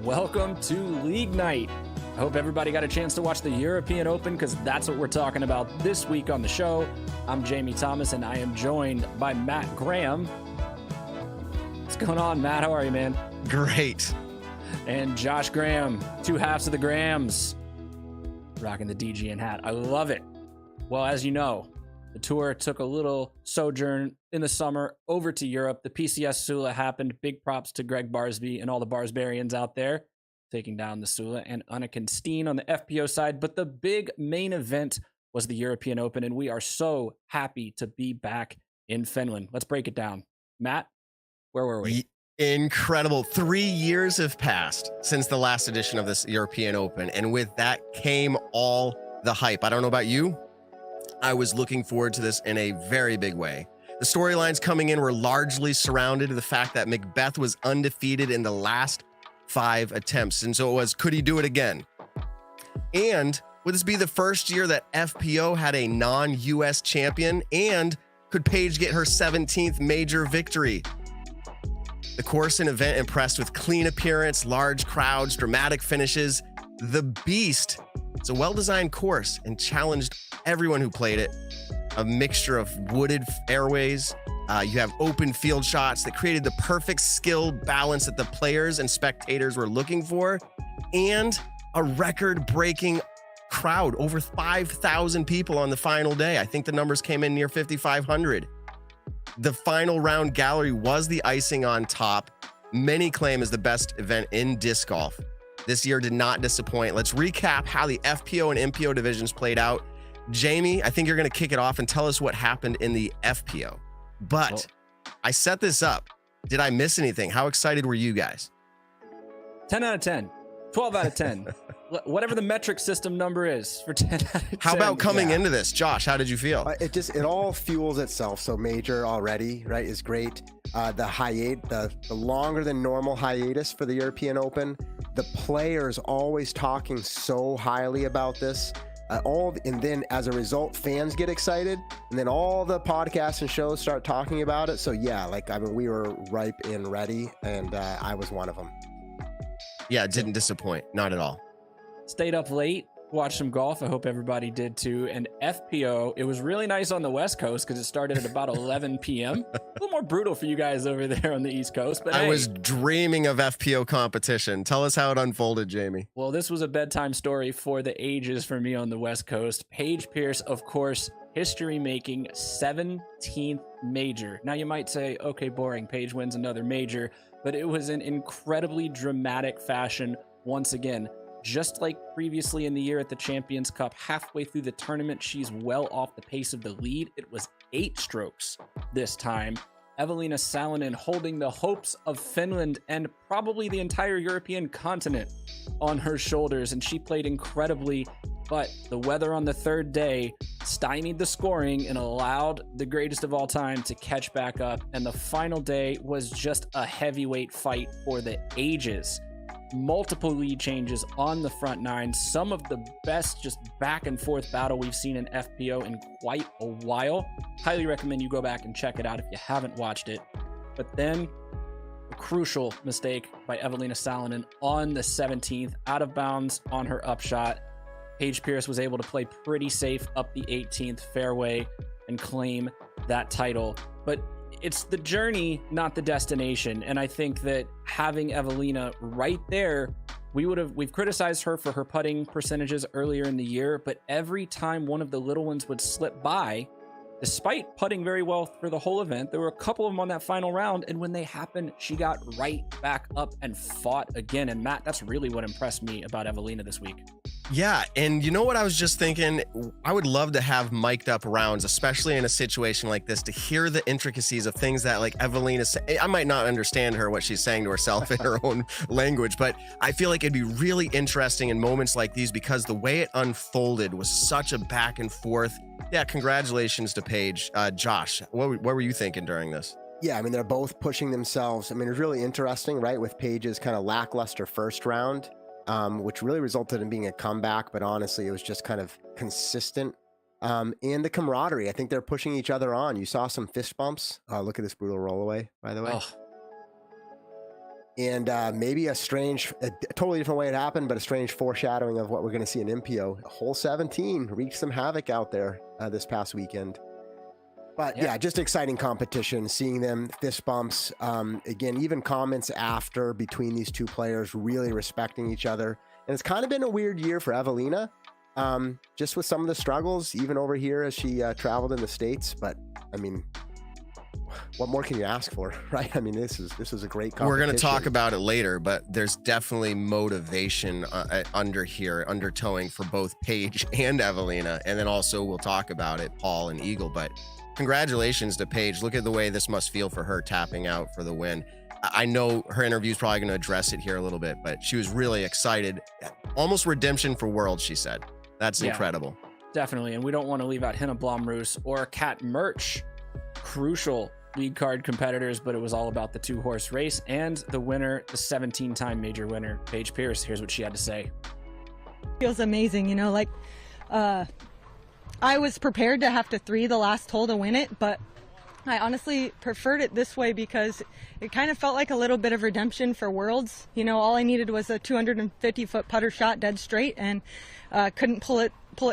welcome to League Night. I hope everybody got a chance to watch the European Open because that's what we're talking about this week on the show. I'm Jamie Thomas and I am joined by Matt Graham. What's going on, Matt? How are you, man? Great. And Josh Graham, two halves of the Grams, rocking the DGN hat. I love it. Well, as you know, the tour took a little sojourn in the summer over to Europe. The PCS Sula happened. Big props to Greg Barsby and all the Barsbarians out there taking down the Sula and Annika Steen on the FPO side. But the big main event was the European Open, and we are so happy to be back in Finland. Let's break it down. Matt, where were we? Incredible. 3 years have passed since the last edition of this European Open, and with that came all the hype. I don't know about you. I was looking forward to this in a very big way. The storylines coming in were largely surrounded to the fact that Macbeth was undefeated in the last 5 attempts. And so it was, could he do it again? And would this be the first year that FPO had a non-US champion? And could Paige get her 17th major victory? The course and event impressed with clean appearance, large crowds, dramatic finishes. The Beast, it's a well-designed course and challenged everyone who played it. A mixture of wooded airways. You have open field shots that created the perfect skill balance that the players and spectators were looking for. And a record-breaking crowd, over 5,000 people on the final day. I think the numbers came in near 5,500. The final round gallery was the icing on top. Many claim is the best event in disc golf. This year did not disappoint. Let's recap how the FPO and MPO divisions played out. Jamie, I think you're going to kick it off and tell us what happened in the FPO. But I set this up. Did I miss anything? How excited were you guys? 10 out of 10. 12 out of 10. Whatever the metric system number is for 10 out of 10. How about coming into this? Josh, how did you feel? It all fuels itself. So major already, right, is great. The longer than normal hiatus for the European Open. The players always talking so highly about this. And then as a result, fans get excited, and then all the podcasts and shows start talking about it. So yeah, we were ripe and ready, and I was one of them. Yeah, it didn't disappoint. Not at all. Stayed up late, watched some golf. I hope everybody did too. And FPO, it was really nice on the West Coast because it started at about 11 p.m. A little more brutal for you guys over there on the East Coast. But I was dreaming of FPO competition. Tell us how it unfolded, Jamie. Well, this was a bedtime story for the ages for me on the West Coast. Paige Pierce, of course, history-making 17th major. Now you might say, okay, boring. Paige wins another major. But it was an incredibly dramatic fashion once again. Just like previously in the year at the Champions Cup, halfway through the tournament, she's well off the pace of the lead. It was 8 strokes this time. Evelina Salonen holding the hopes of Finland and probably the entire European continent on her shoulders, and she played incredibly, but the weather on the third day stymied the scoring and allowed the greatest of all time to catch back up, and the final day was just a heavyweight fight for the ages. Multiple lead changes on the front nine, some of the best just back and forth battle we've seen in FPO in quite a while. Highly recommend you go back and check it out if you haven't watched it. But then a crucial mistake by Evelina Salonen on the 17th, out of bounds on her upshot. Paige Pierce was able to play pretty safe up the 18th fairway and claim that title. But it's the journey, not the destination. And I think that having Evelina right there, we've criticized her for her putting percentages earlier in the year, but every time one of the little ones would slip by, despite putting very well for the whole event, there were a couple of them on that final round, and when they happened, she got right back up and fought again. And Matt, that's really what impressed me about Evelina this week. Yeah, and you know what I was just thinking? I would love to have mic'd up rounds, especially in a situation like this, to hear the intricacies of things that, like, Evelina, I might not understand what she's saying to herself in her own language, but I feel like it'd be really interesting in moments like these because the way it unfolded was such a back and forth. Yeah, congratulations to Paige. Josh, what were you thinking during this? Yeah, I mean, they're both pushing themselves. I mean, it's really interesting, right, with Paige's kind of lackluster first round, which really resulted in being a comeback, but honestly, it was just kind of consistent. And the camaraderie, I think they're pushing each other on. You saw some fist bumps. Look at this brutal roll away, by the way. Oh. And maybe a totally different way it happened, but a strange foreshadowing of what we're going to see in Impio. Hole 17 wreaked some havoc out there this past weekend. But yeah, just exciting competition, seeing them fist bumps. Again, even comments after between these two players really respecting each other. And it's kind of been a weird year for Evelina, just with some of the struggles, even over here as she traveled in the States. But I mean, what more can you ask for, right? I mean, this is a great competition. We're going to talk about it later, but there's definitely motivation undertowing for both Paige and Evelina. And then also we'll talk about it, Paul and Eagle. But congratulations to Paige. Look at the way this must feel for her tapping out for the win. I know her interview is probably going to address it here a little bit, but she was really excited. Almost redemption for Worlds, she said. That's incredible. Definitely. And we don't want to leave out Hannah Blomroos or Kat Murch. Crucial league card competitors, but it was all about the 2-horse race and the winner, the 17-time major winner, Paige Pierce. Here's what she had to say. Feels amazing, you know, like I was prepared to have to 3 the last hole to win it, but I honestly preferred it this way because it kind of felt like a little bit of redemption for Worlds. You know, all I needed was a 250-foot putter shot dead straight and couldn't pull it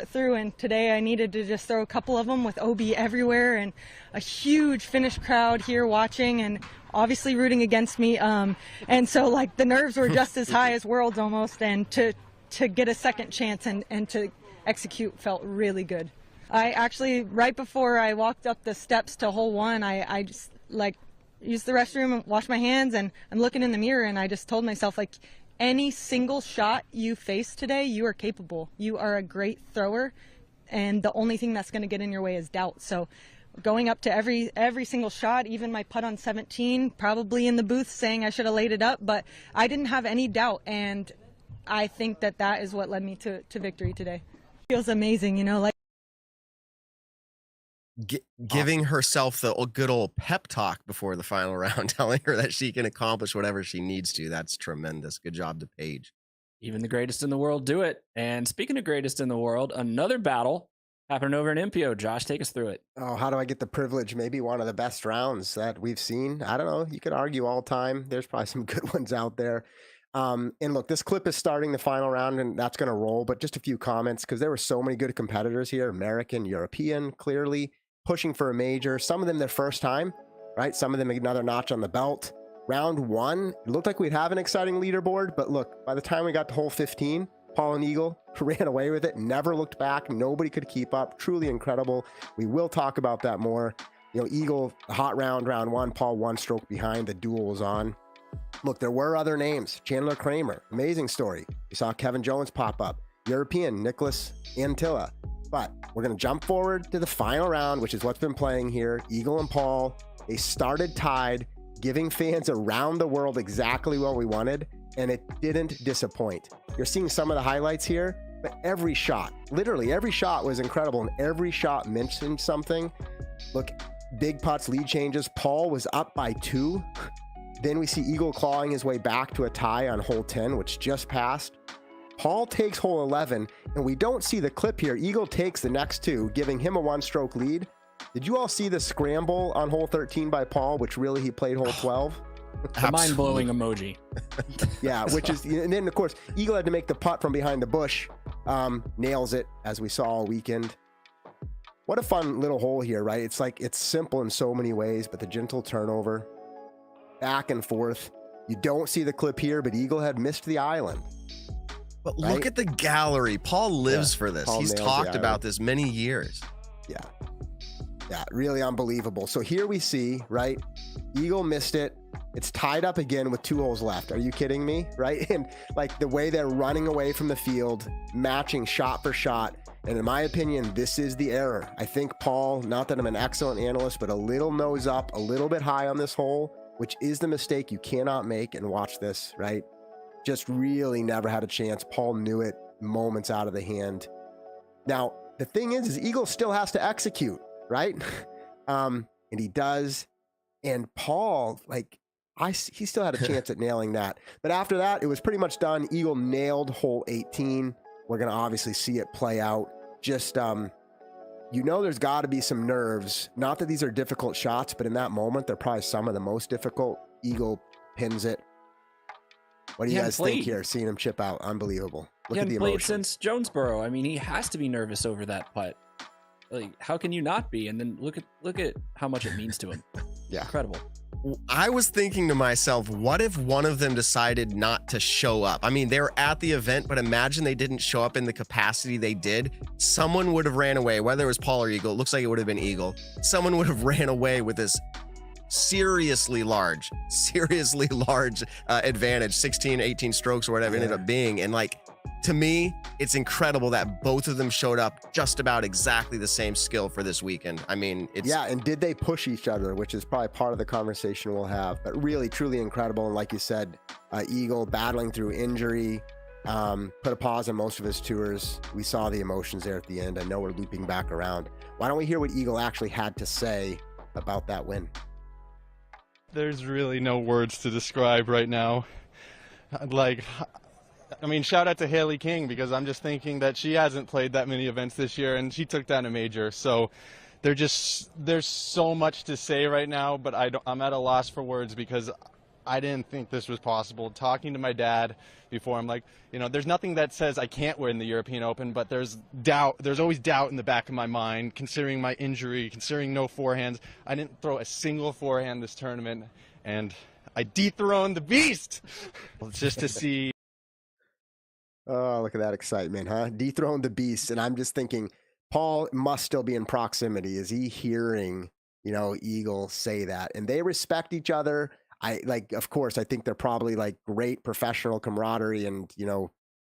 through. And today I needed to just throw a couple of them with OB everywhere and a huge Finnish crowd here watching and obviously rooting against me. And so like the nerves were just as high as Worlds almost. And to get a second chance and to execute felt really good. I actually, right before I walked up the steps to hole 1, I just like used the restroom and washed my hands, and I'm looking in the mirror and I just told myself, like, any single shot you face today, you are capable. You are a great thrower, and the only thing that's going to get in your way is doubt. So going up to every single shot, even my putt on 17, probably in the booth saying I should have laid it up, but I didn't have any doubt, and I think that is what led me to victory today. Feels amazing, you know, like giving herself the good old pep talk before the final round, telling her that she can accomplish whatever she needs to. That's tremendous. Good job to Paige. Even the greatest in the world do it. And speaking of greatest in the world, another battle happening over in Impio. Josh, take us through it. Oh, how do I get the privilege? Maybe one of the best rounds that we've seen. I don't know. You could argue all time. There's probably some good ones out there. And look, this clip is starting the final round, and that's going to roll. But just a few comments, because there were so many good competitors here. American, European, clearly pushing for a major. Some of them their first time, right? Some of them another notch on the belt. Round 1, it looked like we'd have an exciting leaderboard, but look, by the time we got to hole 15, Paul and Eagle ran away with it, never looked back. Nobody could keep up. Truly incredible. We will talk about that more. You know, Eagle, hot round 1, Paul 1 stroke behind. The duel was on. Look, there were other names. Chandler Kramer, amazing story. We saw Kevin Jones pop up. European, Nicholas Antilla. But we're going to jump forward to the final round, which is what's been playing here. Eagle and Paul, they started tied, giving fans around the world exactly what we wanted, and it didn't disappoint. You're seeing some of the highlights here, but every shot, literally every shot was incredible, and every shot mentioned something. Look, big putts, lead changes. Paul was up by 2. Then we see Eagle clawing his way back to a tie on hole 10, which just passed. Paul takes hole 11, and we don't see the clip here. Eagle takes the next 2, giving him a 1-stroke lead. Did you all see the scramble on hole 13 by Paul, which really he played hole 12? The mind-blowing emoji. Yeah, which is, and then of course, Eagle had to make the putt from behind the bush. Nails it, as we saw all weekend. What a fun little hole here, right? It's like, it's simple in so many ways, but the gentle turnover, back and forth. You don't see the clip here, but Eagle had missed the island. But right? Look at the gallery. Paul lives for this. He's talked about this many years. Yeah, really unbelievable. So here we see, right, Eagle missed it. It's tied up again with 2 holes left. Are you kidding me? Right? And like the way they're running away from the field, matching shot for shot. And in my opinion, this is the error. I think Paul, not that I'm an excellent analyst, but a little nose up, a little bit high on this hole, which is the mistake you cannot make. And watch this, right? Just really never had a chance. Paul knew it moments out of the hand. Now, the thing is Eagle still has to execute, right? And he does. And Paul, like, he still had a chance at nailing that. But after that, it was pretty much done. Eagle nailed hole 18. We're going to obviously see it play out. Just, you know, there's got to be some nerves. Not that these are difficult shots, but in that moment, they're probably some of the most difficult. Eagle pins it. What do He you hadn't guys think played. here? Seeing him chip out, unbelievable. He Look at the hadn't played emotion. since Jonesboro. I mean, he has to be nervous over that putt. Like, how can you not be? And then look at how much it means to him. Yeah. Incredible. I was thinking to myself, what if one of them decided not to show up? I mean, they were at the event, but imagine they didn't show up in the capacity they did. Someone would have ran away, whether it was Paul or Eagle. It looks like it would have been Eagle. Someone would have ran away with this seriously large advantage, 16, 18 strokes or whatever it ended up being. And like, to me, it's incredible that both of them showed up just about exactly the same skill for this weekend. I mean, it's and did they push each other, which is probably part of the conversation we'll have, but really, truly incredible. And like you said, Eagle battling through injury, put a pause on most of his tours. We saw the emotions there at the end. I know we're looping back around. Why don't we hear what Eagle actually had to say about that win? There's really no words to describe right now. Like, I mean, shout out to Haley King, because I'm just thinking that she hasn't played that many events this year and she took down a major. So there's so much to say right now, but I'm at a loss for words because I didn't think this was possible. Talking to my dad before, I'm like, there's nothing that says I can't win the European Open, but there's doubt. There's always doubt in the back of my mind, considering my injury, considering no forehands. I didn't throw a single forehand this tournament, and I dethroned the beast. It's just to see. Oh, look at that excitement, huh? Dethroned the beast. And I'm just thinking, Paul must still be in proximity. Is he hearing, Eagle say that? And they respect each other. Of course, I think they're probably like great professional camaraderie and,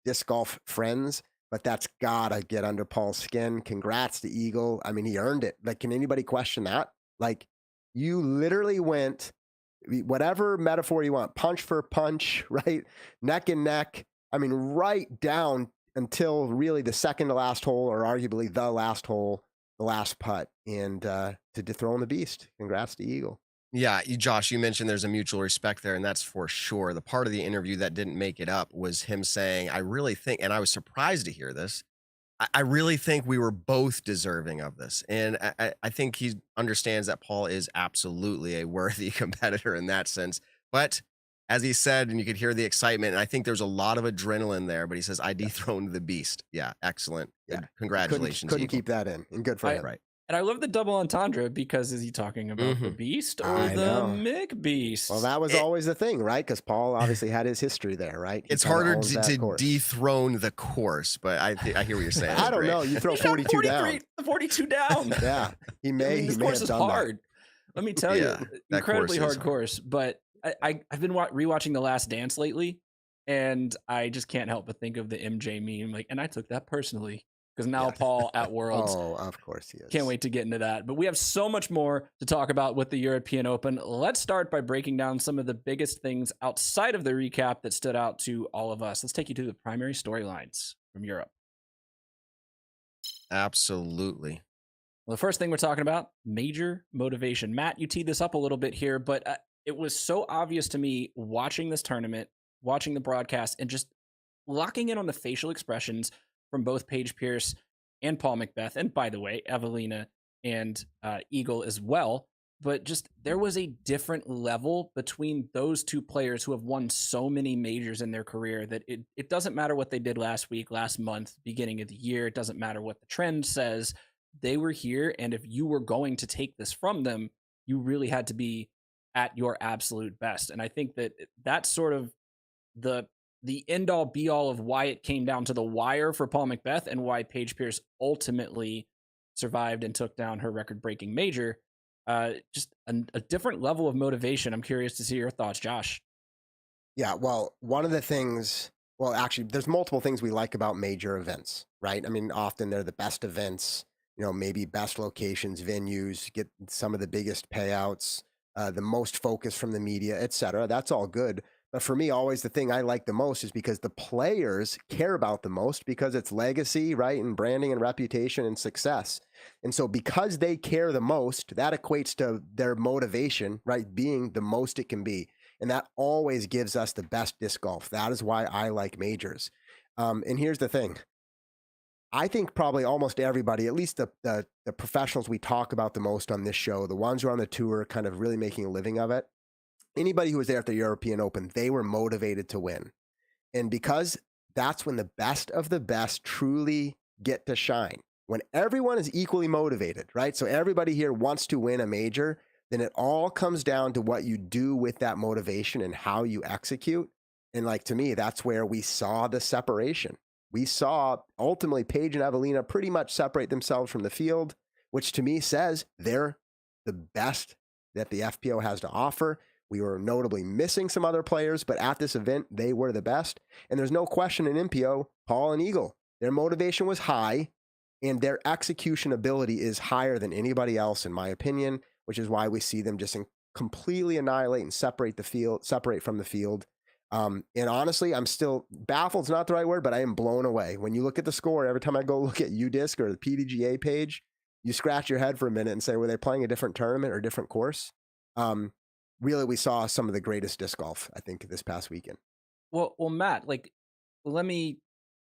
disc golf friends, but that's gotta get under Paul's skin. Congrats to Eagle. I mean, he earned it. Like, can anybody question that? Like, you literally went, whatever metaphor you want, punch for punch, right? Neck and neck. I mean, right down until really the second to last hole, or arguably the last hole, the last putt, and to dethrone the beast. Congrats to Eagle. Yeah, Josh, you mentioned there's a mutual respect there, and that's for sure. The part of the interview that didn't make it up was him saying, I really think, and I was surprised to hear this, I really think we were both deserving of this. And I think he understands that Paul is absolutely a worthy competitor in that sense. But as he said, and you could hear the excitement, and I think there's a lot of adrenaline there, but he says, I dethroned the beast. Yeah, excellent. Yeah. Congratulations. Couldn't Eagle. keep that in, and good for him. Right. And I love the double entendre, because is he talking about the beast or I the know. Mick beast? Well, that was always the thing, right? Because Paul obviously had his history there, right? He It's kinda harder owns that to course. dethrone the course, but I hear what you're saying. I don't Great. know. You throw He got 42 down. 42 down. Yeah, he may. This he may course have is done hard. Let me tell Yeah, you, that incredibly course is hard hard. course. But I've been rewatching The Last Dance lately, and I just can't help but think of the MJ meme. Like, and I took that personally, because now Paul at Worlds. Oh, of course he is. Can't wait to get into that. But we have so much more to talk about with the European Open. Let's start by breaking down some of the biggest things outside of the recap that stood out to all of us. Let's take you to the primary storylines from Europe. Absolutely. Well, the first thing we're talking about, major motivation. Matt, you teed this up a little bit here, but it was so obvious to me watching this tournament, watching the broadcast, and just locking in on the facial expressions from both Paige Pierce and Paul McBeth, and by the way, Evelina and Eagle as well. But just there was a different level between those two players who have won so many majors in their career that it doesn't matter what they did last week, last month, beginning of the year. It doesn't matter what the trend says. They were here, and if you were going to take this from them, you really had to be at your absolute best. And I think that that's sort of the end all be all of why it came down to the wire for Paul McBeth and why Paige Pierce ultimately survived and took down her record breaking major. Just a different level of motivation. I'm curious to see your thoughts, Josh. Yeah, well, one of the things, well, actually, there's multiple things we like about major events, right? I mean, often they're the best events, maybe best locations, venues, get some of the biggest payouts, the most focus from the media, etc. That's all good. But for me, always the thing I like the most is because the players care about the most, because it's legacy, right? And branding and reputation and success. And so because they care the most, that equates to their motivation, right? Being the most it can be. And that always gives us the best disc golf. That is why I like majors. And here's the thing. I think probably almost everybody, at least the professionals we talk about the most on this show, the ones who are on the tour kind of really making a living of it, anybody who was there at the European Open, they were motivated to win. And because that's when the best of the best truly get to shine, when everyone is equally motivated, right? So everybody here wants to win a major, then it all comes down to what you do with that motivation and how you execute. And like, to me, that's where we saw the separation. We saw ultimately Paige and Evelina pretty much separate themselves from the field, which to me says they're the best that the FPO has to offer. We were notably missing some other players, but at this event, they were the best. And there's no question in MPO, Paul and Eagle, their motivation was high and their execution ability is higher than anybody else, in my opinion, which is why we see them just completely annihilate and separate from the field. And honestly, I'm still baffled's not the right word, but I am blown away. When you look at the score, every time I go look at UDisc or the PDGA page, you scratch your head for a minute and say, were they playing a different tournament or different course? Really, we saw some of the greatest disc golf, I think, this past weekend. Well, Matt, like,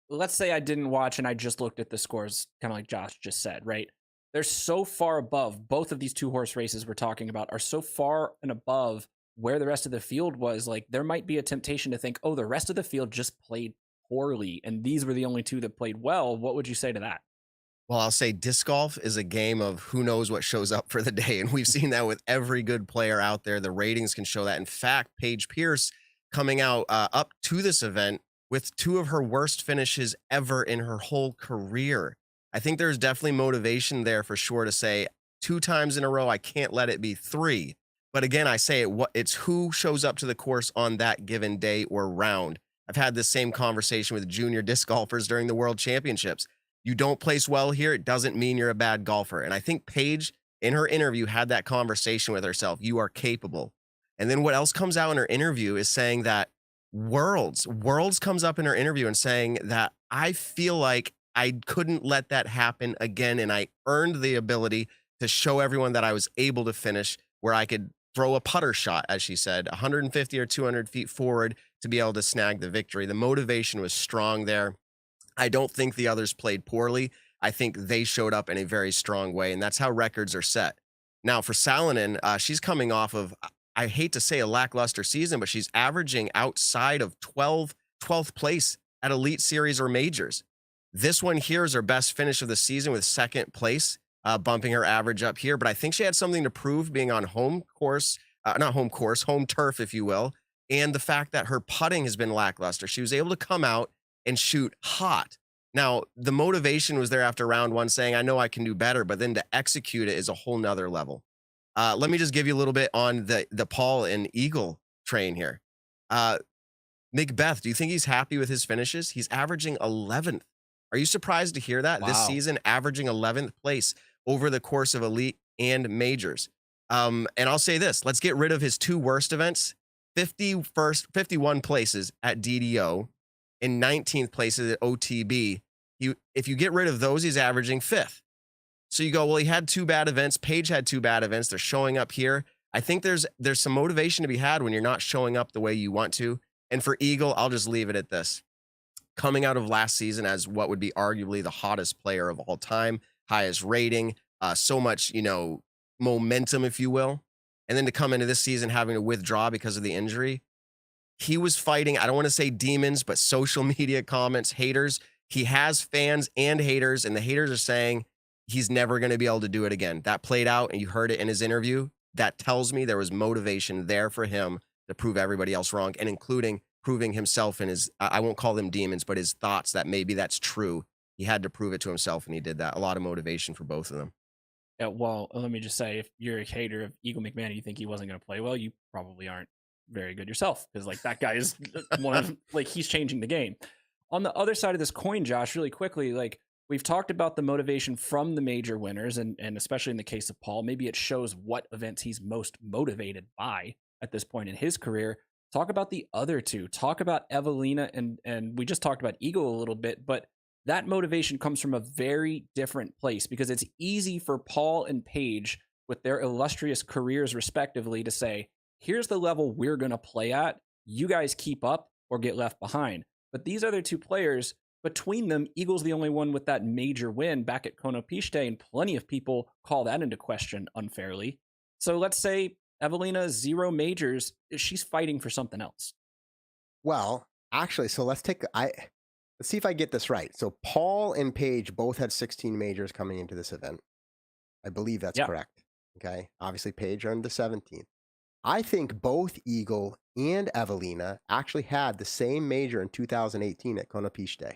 let's say I didn't watch and I just looked at the scores, kind of like Josh just said, right? They're so far above, both of these 2-horse races we're talking about are so far and above where the rest of the field was. Like, there might be a temptation to think, oh, the rest of the field just played poorly and these were the only two that played well. What would you say to that? Well, I'll say disc golf is a game of who knows what shows up for the day. And we've seen that with every good player out there. The ratings can show that. In fact, Paige Pierce coming out up to this event with 2 of her worst finishes ever in her whole career. I think there's definitely motivation there for sure to say 2 times in a row, I can't let it be 3. But again, I say it's who shows up to the course on that given day or round. I've had this same conversation with junior disc golfers during the World Championships. You don't place well here, it doesn't mean you're a bad golfer. And I think Paige, in her interview, had that conversation with herself. You are capable. And then what else comes out in her interview is saying that Worlds comes up in her interview and saying that I feel like I couldn't let that happen again. And I earned the ability to show everyone that I was able to finish where I could throw a putter shot, as she said, 150 or 200 feet forward to be able to snag the victory. The motivation was strong there. I don't think the others played poorly. I think they showed up in a very strong way, and that's how records are set. Now, for Salonen, she's coming off of, I hate to say a lackluster season, but she's averaging outside of 12th place at Elite Series or Majors. This one here is her best finish of the season with 2nd place, bumping her average up here. But I think she had something to prove being on home turf, if you will, and the fact that her putting has been lackluster. She was able to come out and shoot hot. Now, the motivation was there after round 1 saying, I know I can do better, but then to execute it is a whole nother level. Let me just give you a little bit on the Paul and Eagle train here. Macbeth, do you think he's happy with his finishes? He's averaging 11th. Are you surprised to hear that? Wow. This season, averaging 11th place over the course of Elite and Majors. And I'll say this, let's get rid of his 2 worst events. 51 places at DDO and 19th places at OTB. If you get rid of those, he's averaging 5th. So you go, well, he had 2 bad events. Paige had 2 bad events. They're showing up here. I think there's some motivation to be had when you're not showing up the way you want to. And for Eagle, I'll just leave it at this. Coming out of last season as what would be arguably the hottest player of all time, highest rating, so much, momentum, if you will. And then to come into this season having to withdraw because of the injury. He was fighting, I don't want to say demons, but social media comments, haters. He has fans and haters, and the haters are saying he's never going to be able to do it again. That played out, and you heard it in his interview. That tells me there was motivation there for him to prove everybody else wrong, and including proving himself in his, I won't call them demons, but his thoughts that maybe that's true. He had to prove it to himself, and he did that. A lot of motivation for both of them. Yeah, well, let me just say, if you're a hater of Eagle McMahon and you think he wasn't going to play well, you probably aren't very good yourself, because that guy is he's changing the game. On the other side of this coin, Josh, really quickly, we've talked about the motivation from the major winners, and especially in the case of Paul, maybe it shows what events he's most motivated by at this point in his career. Talk about the other 2. Talk about Evelina, and we just talked about Eagle a little bit, but that motivation comes from a very different place, because it's easy for Paul and Paige, with their illustrious careers respectively, to say, here's the level we're going to play at. You guys keep up or get left behind. But these other 2 players, between them, Eagle's the only one with that major win back at Konopiste, and plenty of people call that into question unfairly. So let's say Evelina, 0 majors. She's fighting for something else. Well, actually, so let's see if I get this right. So Paul and Paige both had 16 majors coming into this event. I believe that's correct. Okay. Obviously, Paige earned the 17th. I think both Eagle and Evelina actually had the same major in 2018 at Konopiste.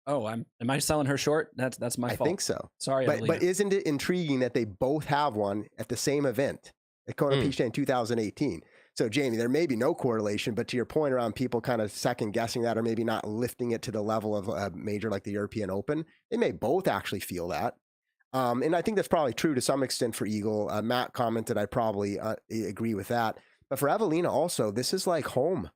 Oh, am I selling her short? That's my fault. I think so. Sorry, but isn't it intriguing that they both have one at the same event at Konopiste in 2018? So, Jamie, there may be no correlation, but to your point around people kind of second guessing that or maybe not lifting it to the level of a major like the European Open, they may both actually feel that. And I think that's probably true to some extent for Eagle. Matt commented, I probably agree with that. But for Evelina also, this is like home.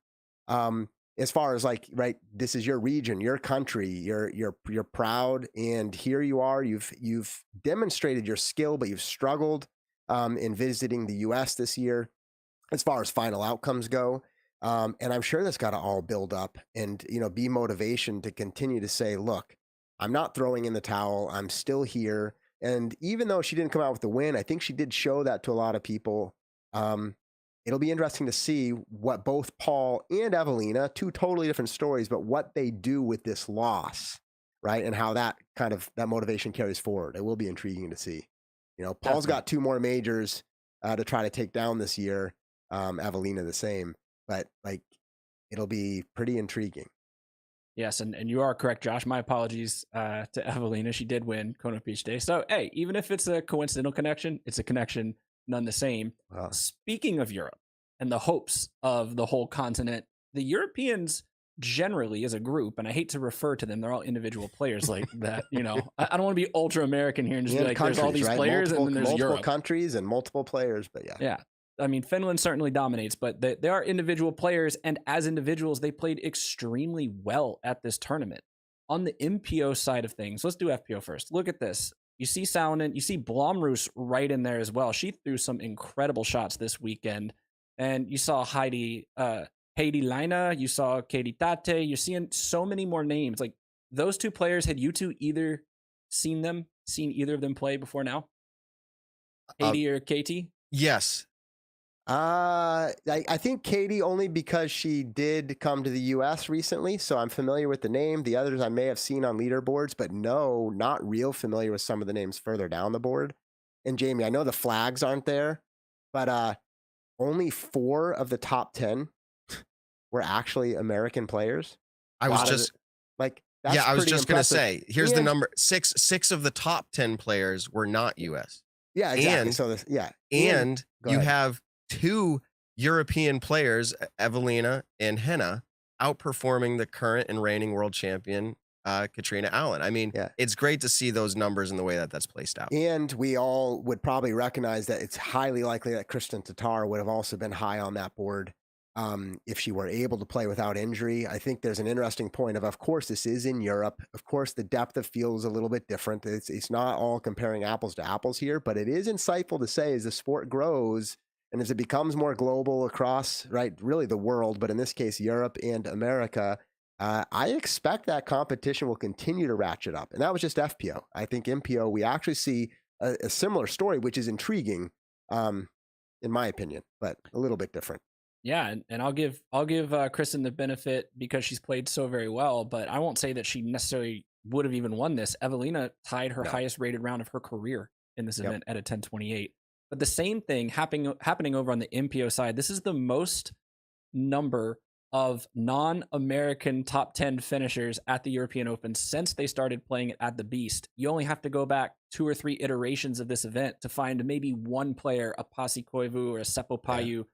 As far as like, right, this is your region, your country, you're proud, and here you are. You've demonstrated your skill, but you've struggled in visiting the U.S. this year as far as final outcomes go. And I'm sure that's got to all build up and, be motivation to continue to say, look, I'm not throwing in the towel. I'm still here. And even though she didn't come out with the win, I think she did show that to a lot of people. It'll be interesting to see what both Paul and Evelina, 2 totally different stories, but what they do with this loss, right? And how that motivation carries forward. It will be intriguing to see. Paul's got 2 more majors to try to take down this year. Evelina the same, but it'll be pretty intriguing. Yes, and you are correct, Josh. My apologies to Evelina. She did win Konopiste. So, hey, even if it's a coincidental connection, it's a connection none the same. Wow. Speaking of Europe and the hopes of the whole continent, the Europeans generally as a group, and I hate to refer to them, they're all individual players like that. I don't want to be ultra American here and just be like, there's all these players and then there's multiple Europe. countries and multiple players, but yeah. Yeah. I mean, Finland certainly dominates, but they are individual players, and as individuals, they played extremely well at this tournament. On the MPO side of things, let's do FPO first. Look at this. You see Salonen, you see Blomroos right in there as well. She threw some incredible shots this weekend, and you saw Heidi Leina, you saw Katie Tate, you're seeing so many more names. Like, those 2 players, had you 2 either seen either of them play before now? Katie or Katie? Yes. I think Katie only because she did come to the U.S. recently, so I'm familiar with the name. The others I may have seen on leaderboards, but no, not real familiar with some of the names further down the board. And Jamie, I know the flags aren't there, but only 4 of the top 10 were actually American players. I was just going to say, here's the number: six of the top 10 players were not U.S. Yeah, exactly. And you have 2 European players, Evelina and Henna, outperforming the current and reigning world champion, Katrina Allen. I mean, it's great to see those numbers and the way that that's placed out. And we all would probably recognize that it's highly likely that Kristen Tatar would have also been high on that board if she were able to play without injury. I think there's an interesting point of course, this is in Europe. Of course, the depth of field is a little bit different. It's not all comparing apples to apples here, but it is insightful to say as the sport grows and as it becomes more global across, right, really the world, but in this case, Europe and America, I expect that competition will continue to ratchet up. And that was just FPO. I think MPO, we actually see a similar story, which is intriguing, in my opinion, but a little bit different. Yeah, and I'll give Kristen the benefit because she's played so very well, but I won't say that she necessarily would have even won this. Evelina tied her highest rated round of her career in this event at a 10:28. But the same thing happening over on the MPO side. This is the most number of non-American top 10 finishers at the European Open since they started playing it at the Beast. You only have to go back 2 or 3 iterations of this event to find maybe one player, a Pasi Koivu or a Seppo Paju,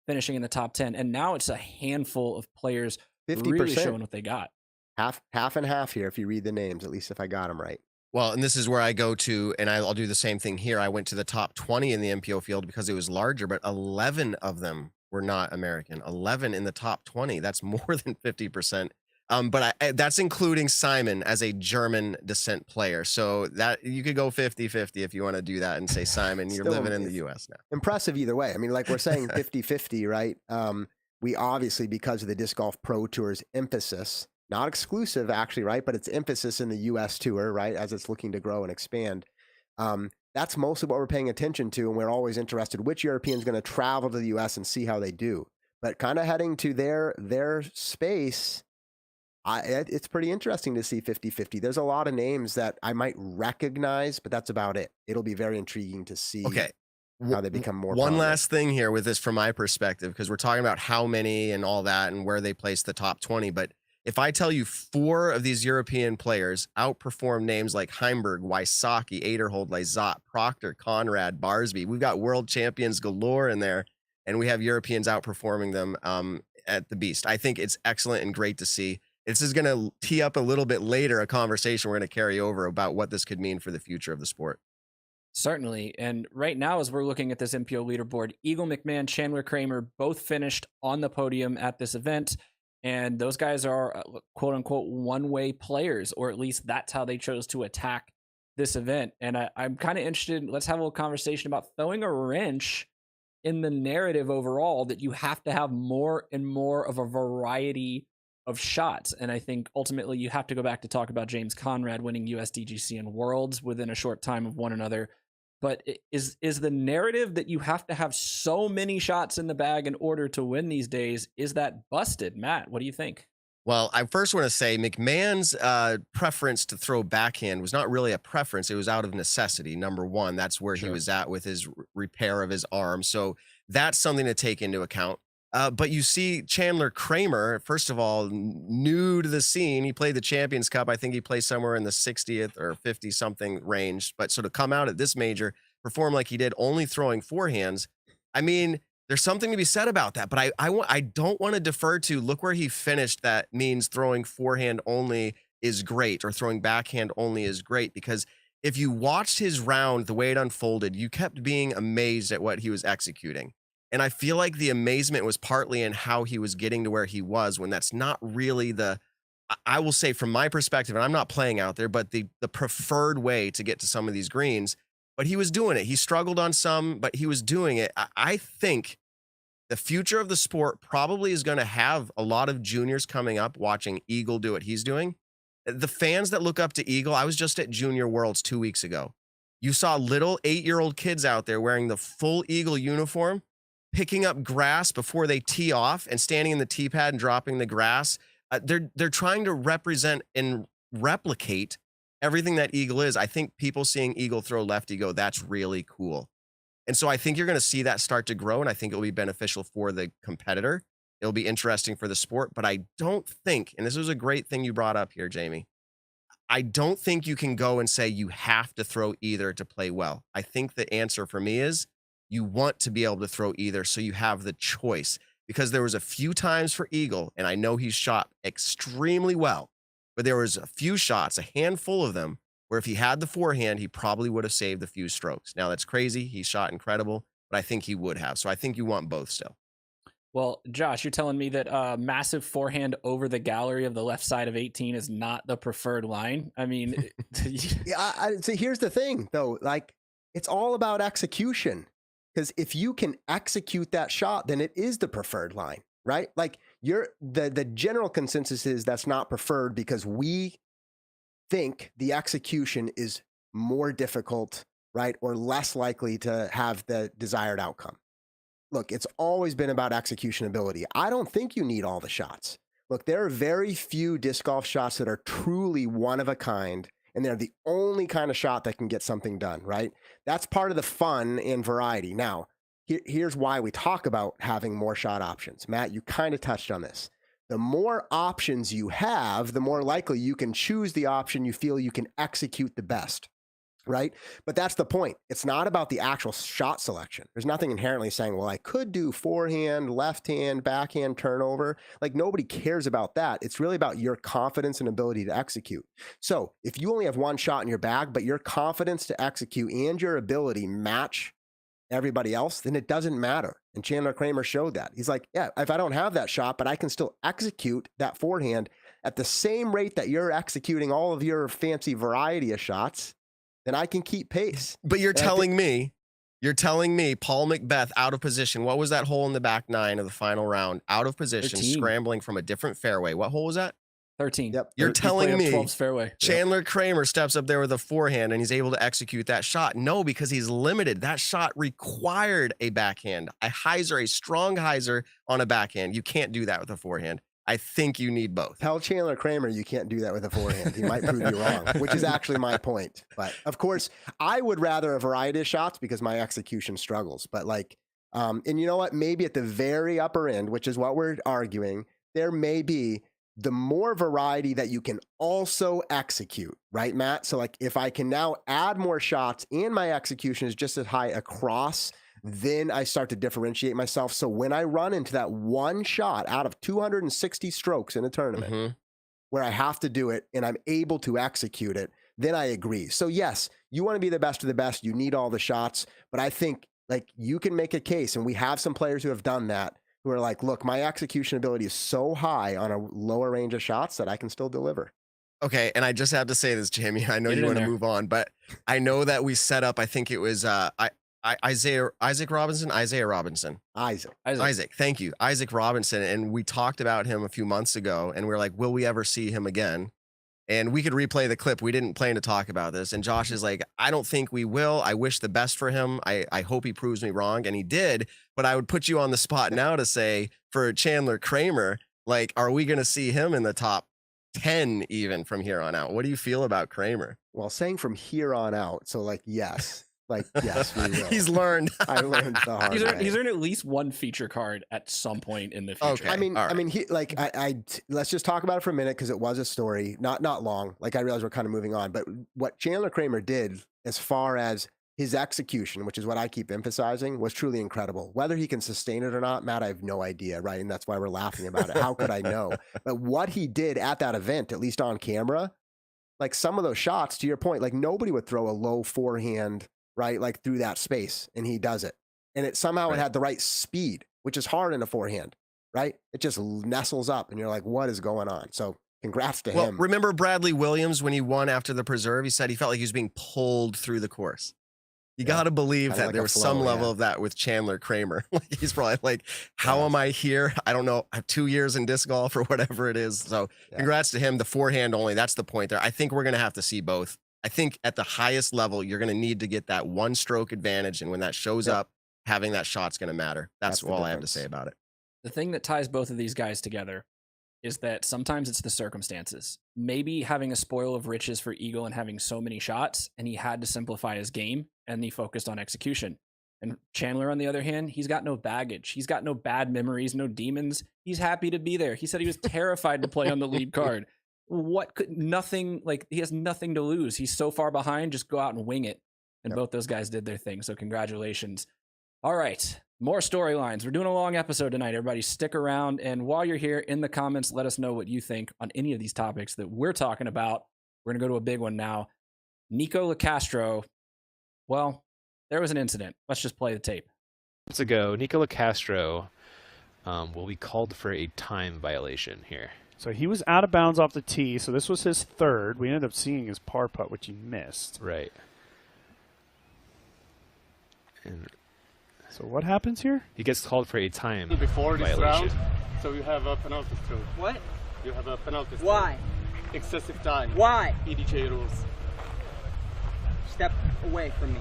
finishing in the top 10. And now it's a handful of players 50%. Really showing what they got. Half and half here if you read the names, at least if I got them right. Well, and this is where I go to, and I'll do the same thing here. I went to the top 20 in the MPO field because it was larger, but 11 of them were not American. 11 in the top 20. That's more than 50%. But that's including Simon as a German descent player. So that you could go 50-50 if you want to do that and say, Simon, you're living in the U.S. now. Impressive either way. I mean, like we're saying 50-50, right? We obviously, because of the Disc Golf Pro Tour's emphasis, not exclusive actually, right? But it's emphasis in the U.S. Tour, right? As it's looking to grow and expand. That's mostly what we're paying attention to, and we're always interested which European's going to travel to the U.S. and see how they do. But kind of heading to their space, it's pretty interesting to see 50-50. There's a lot of names that I might recognize, but that's about it. It'll be very intriguing to see Okay. how they become more One prominent. last thing here with this from my perspective, because we're talking about how many and all that and where they place the top 20. But if I tell you 4 of these European players outperform names like Heimberg, Wysocki, Aderhold, Lizotte, Proctor, Conrad, Barsby, we've got world champions galore in there, and we have Europeans outperforming them at the Beast. I think it's excellent and great to see. This is going to tee up a little bit later a conversation we're going to carry over about what this could mean for the future of the sport. Certainly. And right now, as we're looking at this MPO leaderboard, Eagle McMahon, Chandler Kramer both finished on the podium at this event. And those guys are quote unquote one-way players, or at least that's how they chose to attack this event. And I'm kind of interested. Let's have a little conversation about throwing a wrench in the narrative overall that you have to have more and more of a variety of shots. And I think ultimately you have to go back to talk about James Conrad winning USDGC and Worlds within a short time of one another. But is the narrative that you have to have so many shots in the bag in order to win these days, is that busted? Matt, what do you think? Well, I first want to say McMahon's preference to throw backhand was not really a preference. It was out of necessity. Number one, that's where he was at with his repair of his arm. So that's something to take into account. But you see Chandler Kramer, first of all, new to the scene. He played the Champions Cup. I think he plays somewhere in the 60th or 50 something range. But so to come out at this major, perform like he did, only throwing forehands. I mean, there's something to be said about that. But I don't want to defer to look where he finished. That means throwing forehand only is great, or throwing backhand only is great. Because if you watched his round, the way it unfolded, you kept being amazed at what he was executing. And I feel like the amazement was partly in how he was getting to where he was, when that's not really I will say from my perspective, and I'm not playing out there, but the preferred way to get to some of these greens. But he was doing it. He struggled on some, but he was doing it. I think the future of the sport probably is going to have a lot of juniors coming up watching Eagle do what he's doing. The fans that look up to Eagle, I was just at Junior Worlds 2 weeks ago. You saw little 8-year-old kids out there wearing the full Eagle uniform, picking up grass before they tee off and standing in the tee pad and dropping the grass. They're trying to represent and replicate everything that Eagle is. I think people seeing Eagle throw lefty go, that's really cool. And so I think you're going to see that start to grow, and I think it'll be beneficial for the competitor. It'll be interesting for the sport, but I don't think, and this was a great thing you brought up here, Jamie, I don't think you can go and say you have to throw either to play well. I think the answer for me is you want to be able to throw either so you have the choice, because there was a few times for Eagle, and I know he's shot extremely well, but there was a few shots, a handful of them, where if he had the forehand, he probably would have saved a few strokes. Now that's crazy. He shot incredible, but I think he would have. So I think you want both still. Well, Josh, you're telling me that massive forehand over the gallery of the left side of 18 is not the preferred line? I mean, yeah. So here's the thing, though. Like, it's all about execution. Because if you can execute that shot, then it is the preferred line, right? Like, the general consensus is that's not preferred because we think the execution is more difficult, right? Or less likely to have the desired outcome. Look, it's always been about execution ability. I don't think you need all the shots. Look, there are very few disc golf shots that are truly one of a kind, and they're the only kind of shot that can get something done, right? That's part of the fun and variety. Now, here's why we talk about having more shot options. Matt, you kind of touched on this. The more options you have, the more likely you can choose the option you feel you can execute the best, right? But that's the point. It's not about the actual shot selection. There's nothing inherently saying, well, I could do forehand, left hand, backhand, turnover. Like, nobody cares about that. It's really about your confidence and ability to execute. So if you only have one shot in your bag, but your confidence to execute and your ability match everybody else, then it doesn't matter. And Chandler Kramer showed that. He's like, yeah, if I don't have that shot, but I can still execute that forehand at the same rate that you're executing all of your fancy variety of shots, then I can keep pace. But you're telling me Paul Macbeth out of position. What was that hole in the back nine of the final round? Out of position, 13. Scrambling from a different fairway. What hole was that? 13. Yep. You're He telling played up me 12's fairway. Chandler Kramer steps up there with a forehand and he's able to execute that shot? No, because he's limited. That shot required a backhand, a hyzer, a strong hyzer on a backhand. You can't do that with a forehand. I think you need both. Tell Chandler Kramer you can't do that with a forehand. He might prove you wrong, which is actually my point. But of course, I would rather a variety of shots because my execution struggles. But like, and you know what? Maybe at the very upper end, which is what we're arguing, there may be the more variety that you can also execute, right, Matt? So like if I can now add more shots and my execution is just as high across, then I start to differentiate myself. So when I run into that one shot out of 260 strokes in a tournament where I have to do it and I'm able to execute it, then I agree. So yes, you want to be the best of the best. You need all the shots, but I think like you can make a case, and we have some players who have done that, who are like, look, my execution ability is so high on a lower range of shots that I can still deliver. Okay, and I just have to say this, Jamie. I know you want to move on, but I know that we set up, I think it was Isaiah Robinson. Thank you. Isaac Robinson. And we talked about him a few months ago, and we were like, will we ever see him again? And we could replay the clip. We didn't plan to talk about this. And Josh is like, I don't think we will. I wish the best for him. I hope he proves me wrong. And he did. But I would put you on the spot now to say, for Chandler Kramer, like, are we going to see him in the top 10 even from here on out? What do you feel about Kramer? Well, saying from here on out. So like, yes. Like, yes, we will. He's learned. I learned the hard way. He's earned at least one feature card at some point in the future. Okay. I mean, right. he like let's just talk about it for a minute because it was a story, not long. Like I realize we're kind of moving on, but what Chandler Kramer did as far as his execution, which is what I keep emphasizing, was truly incredible. Whether he can sustain it or not, Matt, I have no idea, right? And that's why we're laughing about it. How could I know? But what he did at that event, at least on camera, like some of those shots, to your point, like nobody would throw a low forehand, right? Like through that space, and he does it. And it somehow it had the right speed, which is hard in a forehand, right? It just nestles up and you're like, what is going on? So congrats to him. Remember Bradley Williams when he won after the preserve? He said he felt like he was being pulled through the course. You got to believe that there was some level of that with Chandler Kramer. Like he's probably like, how am I here? I don't know. I have 2 years in disc golf or whatever it is. So congrats to him. The forehand only, that's the point there. I think we're going to have to see both. I think at the highest level, you're going to need to get that one stroke advantage. And when that shows up, having that shot's going to matter. That's all I have to say about it. The thing that ties both of these guys together is that sometimes it's the circumstances. Maybe having a spoil of riches for Eagle and having so many shots, and he had to simplify his game, and he focused on execution. And Chandler, on the other hand, he's got no baggage. He's got no bad memories, no demons. He's happy to be there. He said he was terrified to play on the lead card. He has nothing to lose. He's so far behind, just go out and wing it. And both those guys did their thing. So congratulations. All right. More storylines. We're doing a long episode tonight. Everybody stick around. And while you're here in the comments, let us know what you think on any of these topics that we're talking about. We're going to go to a big one now. Nikko Locastro. Well, there was an incident. Let's just play the tape. Months ago, Nikko Locastro will be called for a time violation here. So he was out of bounds off the tee, so this was his third. We ended up seeing his par putt, which he missed. Right. And so what happens here? He gets called for a time Before this violation. round, so you have a penalty stroke. What? You have a penalty stroke. Why? Excessive time. Why? EDJ rules. Step away from me.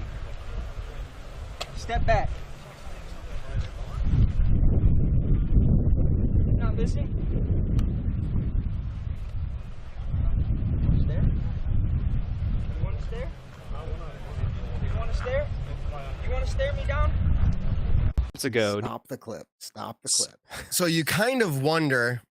Step back. Not listening? Stare? You want to stare? You want to stare? You want to stare me down? Months ago. Stop the clip. Stop the clip. So you kind of wonder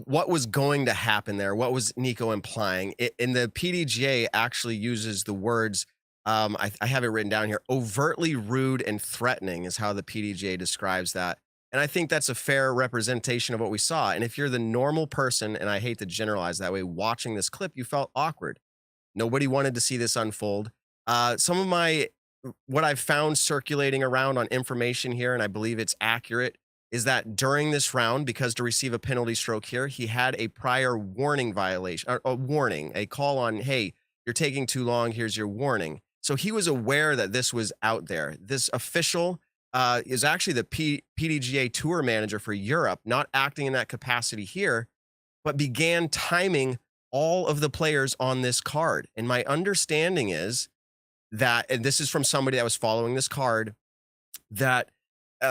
what was going to happen there. What was Nikko implying? And the PDGA actually uses the words, I have it written down here, overtly rude and threatening is how the PDGA describes that. And I think that's a fair representation of what we saw. And if you're the normal person, and I hate to generalize that way, watching this clip, you felt awkward. Nobody wanted to see this unfold. Some of what I've found circulating around on information here, and I believe it's accurate, is that during this round, because to receive a penalty stroke here, he had a prior warning violation, or a warning, a call on, hey, you're taking too long, here's your warning. So he was aware that this was out there. This official is actually the PDGA tour manager for Europe, not acting in that capacity here. but began timing all of the players on this card. And my understanding is that, and this is from somebody that was following this card, that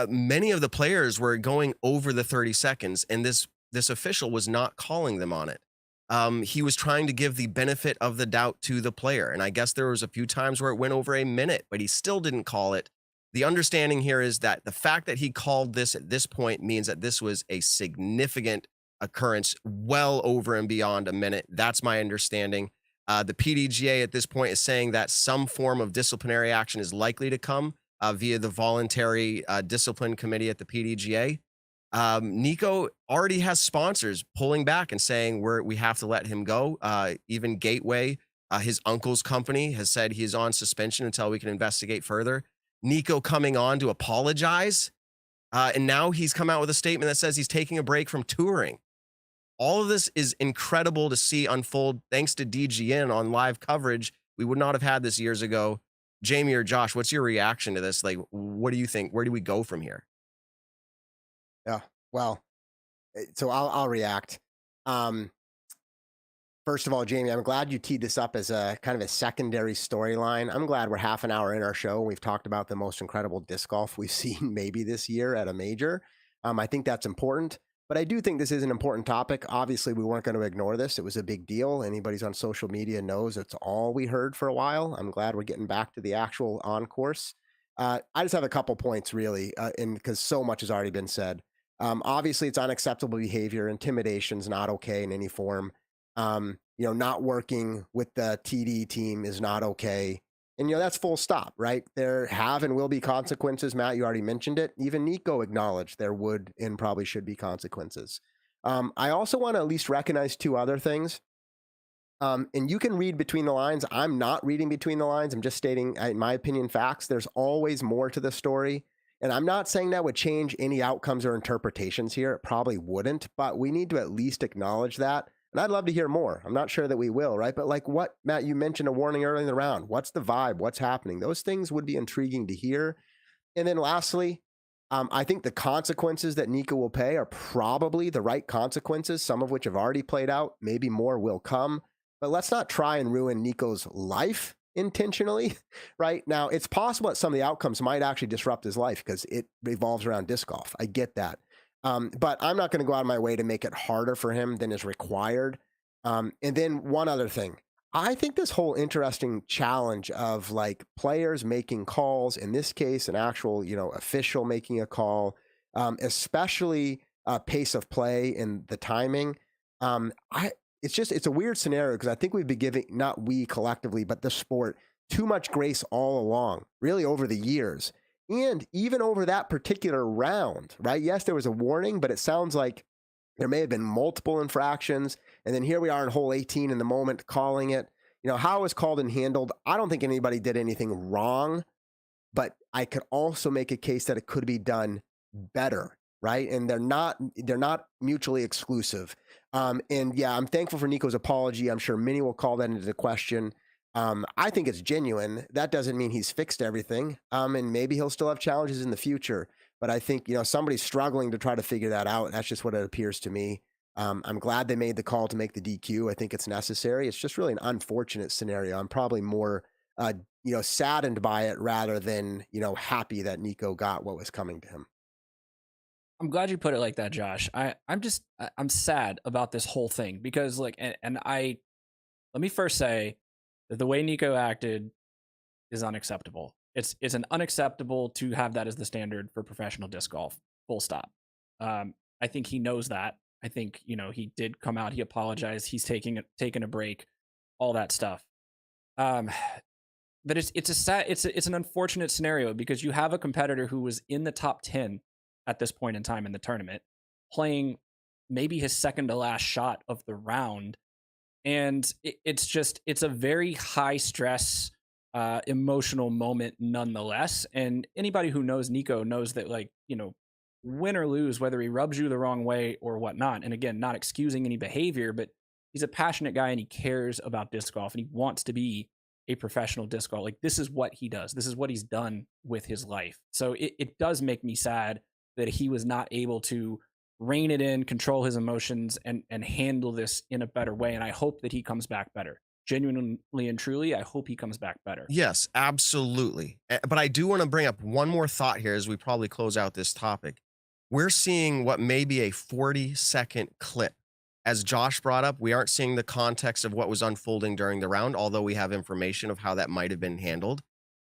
many of the players were going over the 30 seconds, and this official was not calling them on it. He was trying to give the benefit of the doubt to the player, and I guess there was a few times where it went over a minute, but he still didn't call it. The understanding here is that the fact that he called this at this point means that this was a significant occurrence, well over and beyond a minute. That's my understanding. The PDGA at this point is saying that some form of disciplinary action is likely to come via the voluntary discipline committee at the PDGA. Nikko already has sponsors pulling back and saying we have to let him go. Even Gateway, his uncle's company, has said he's on suspension until we can investigate further. Nikko coming on to apologize, and now he's come out with a statement that says he's taking a break from touring. All of this is incredible to see unfold thanks to DGN on live coverage. We would not have had this years ago. Jamie or Josh, what's your reaction to this? Like, what do you think? Where do we go from here? Yeah, well, so I'll react. First of all, Jamie, I'm glad you teed this up as a kind of a secondary storyline. I'm glad we're half an hour in our show. We've talked about the most incredible disc golf we've seen maybe this year at a major. I think that's important, but I do think this is an important topic. Obviously, we weren't going to ignore this. It was a big deal. Anybody's on social media knows it's all we heard for a while. I'm glad we're getting back to the actual on course. I just have a couple points really, because so much has already been said. Obviously, it's unacceptable behavior. Intimidation's not okay in any form. Not working with the TD team is not okay. And, that's full stop, right? There have and will be consequences. Matt, you already mentioned it. Even Nikko acknowledged there would and probably should be consequences. I also want to at least recognize two other things. And you can read between the lines. I'm not reading between the lines. I'm just stating, in my opinion, facts. There's always more to the story. And I'm not saying that would change any outcomes or interpretations here. It probably wouldn't, but we need to at least acknowledge that. And I'd love to hear more. I'm not sure that we will, right? But like what, Matt, you mentioned a warning early in the round. What's the vibe? What's happening? Those things would be intriguing to hear. And then lastly, I think the consequences that Nikko will pay are probably the right consequences, some of which have already played out. Maybe more will come. But let's not try and ruin Nikko's life intentionally, right? Now, it's possible that some of the outcomes might actually disrupt his life because it revolves around disc golf. I get that. But I'm not going to go out of my way to make it harder for him than is required. And then one other thing. I think this whole interesting challenge of like players making calls, in this case, an actual, official making a call, especially pace of play and the timing. It's a weird scenario because I think we've been giving, not we collectively, but the sport, too much grace all along, really over the years. And even over that particular round, right? Yes, there was a warning, but it sounds like there may have been multiple infractions. And then here we are in hole 18 in the moment calling it. How it was called and handled, I don't think anybody did anything wrong, but I could also make a case that it could be done better, right? And they're not mutually exclusive. And yeah, I'm thankful for Nikko's apology. I'm sure many will call that into question. I think it's genuine. That doesn't mean he's fixed everything. And maybe he'll still have challenges in the future. But I think, somebody's struggling to try to figure that out. That's just what it appears to me. I'm glad they made the call to make the DQ. I think it's necessary. It's just really an unfortunate scenario. I'm probably more, saddened by it rather than, happy that Nikko got what was coming to him. I'm glad you put it like that, Josh. I'm sad about this whole thing because let me first say that the way Nikko acted is unacceptable. It's an unacceptable to have that as the standard for professional disc golf. Full stop. I think he knows that. I think, he did come out, he apologized, he's taking a break, all that stuff. But it's an unfortunate scenario because you have a competitor who was in the top 10 at this point in time in the tournament, playing maybe his second to last shot of the round. And it's a very high stress, emotional moment nonetheless. And anybody who knows Nikko knows that, win or lose, whether he rubs you the wrong way or whatnot, and again, not excusing any behavior, but he's a passionate guy and he cares about disc golf and he wants to be a professional disc golf. Like, this is what he does. This is what he's done with his life. So it does make me sad that he was not able to rein it in, control his emotions, and handle this in a better way. And I hope that he comes back better. Genuinely and truly, I hope he comes back better. Yes, absolutely. But I do want to bring up one more thought here as we probably close out this topic. We're seeing what may be a 40-second clip. As Josh brought up, we aren't seeing the context of what was unfolding during the round, although we have information of how that might have been handled.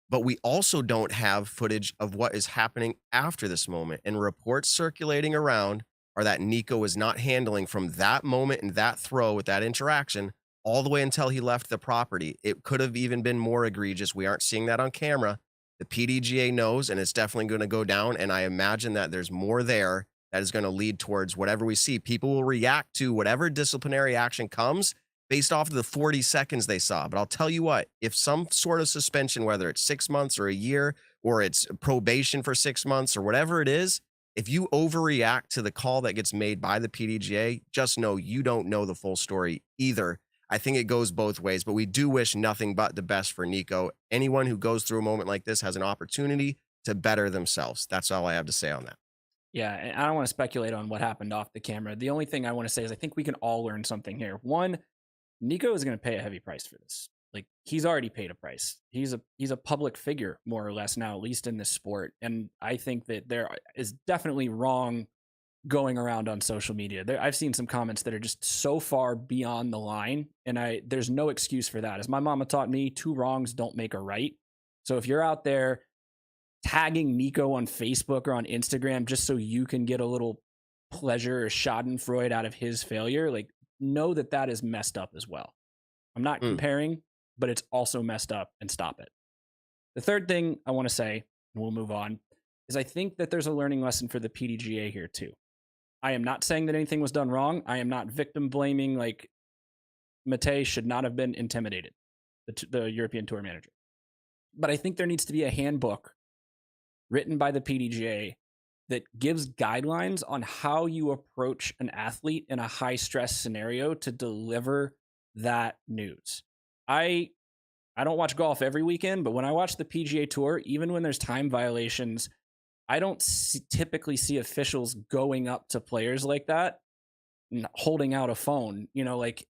But we also don't have footage of what is happening after this moment. And reports circulating around are that Nikko is not handling from that moment and that throw with that interaction all the way until he left the property. It could have even been more egregious. We aren't seeing that on camera. The PDGA knows, and it's definitely going to go down. And I imagine that there's more there that is going to lead towards whatever we see. People will react to whatever disciplinary action comes based off of the 40 seconds they saw. But I'll tell you what, if some sort of suspension, whether it's 6 months or a year, or it's probation for 6 months or whatever it is, if you overreact to the call that gets made by the PDGA, just know you don't know the full story either. I think it goes both ways, but we do wish nothing but the best for Nikko. Anyone who goes through a moment like this has an opportunity to better themselves. That's all I have to say on that. Yeah, and I don't want to speculate on what happened off the camera. The only thing I want to say is I think we can all learn something here. One, Nikko is going to pay a heavy price for this. Like, he's already paid a price. He's a public figure, more or less now, at least in this sport. And I think that there is definitely wrong going around on social media. I've seen some comments that are just so far beyond the line, and there's no excuse for that. As my mama taught me, 2 wrongs don't make a right. So if you're out there tagging Nikko on Facebook or on Instagram just so you can get a little pleasure or schadenfreude out of his failure, like, know that that is messed up as well. I'm not comparing, but it's also messed up, and stop it. The third thing I want to say, and we'll move on, is I think that there's a learning lesson for the PDGA here too. I am not saying that anything was done wrong. I am not victim blaming. Like, Matej should not have been intimidated, the European Tour manager. But I think there needs to be a handbook written by the PDGA that gives guidelines on how you approach an athlete in a high stress scenario to deliver that news. I don't watch golf every weekend, but when I watch the PGA Tour, even when there's time violations, I don't typically see officials going up to players like that and holding out a phone. You know, like,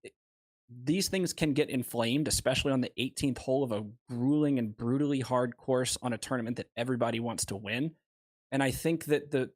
these things can get inflamed, especially on the 18th hole of a grueling and brutally hard course on a tournament that everybody wants to win. And I think that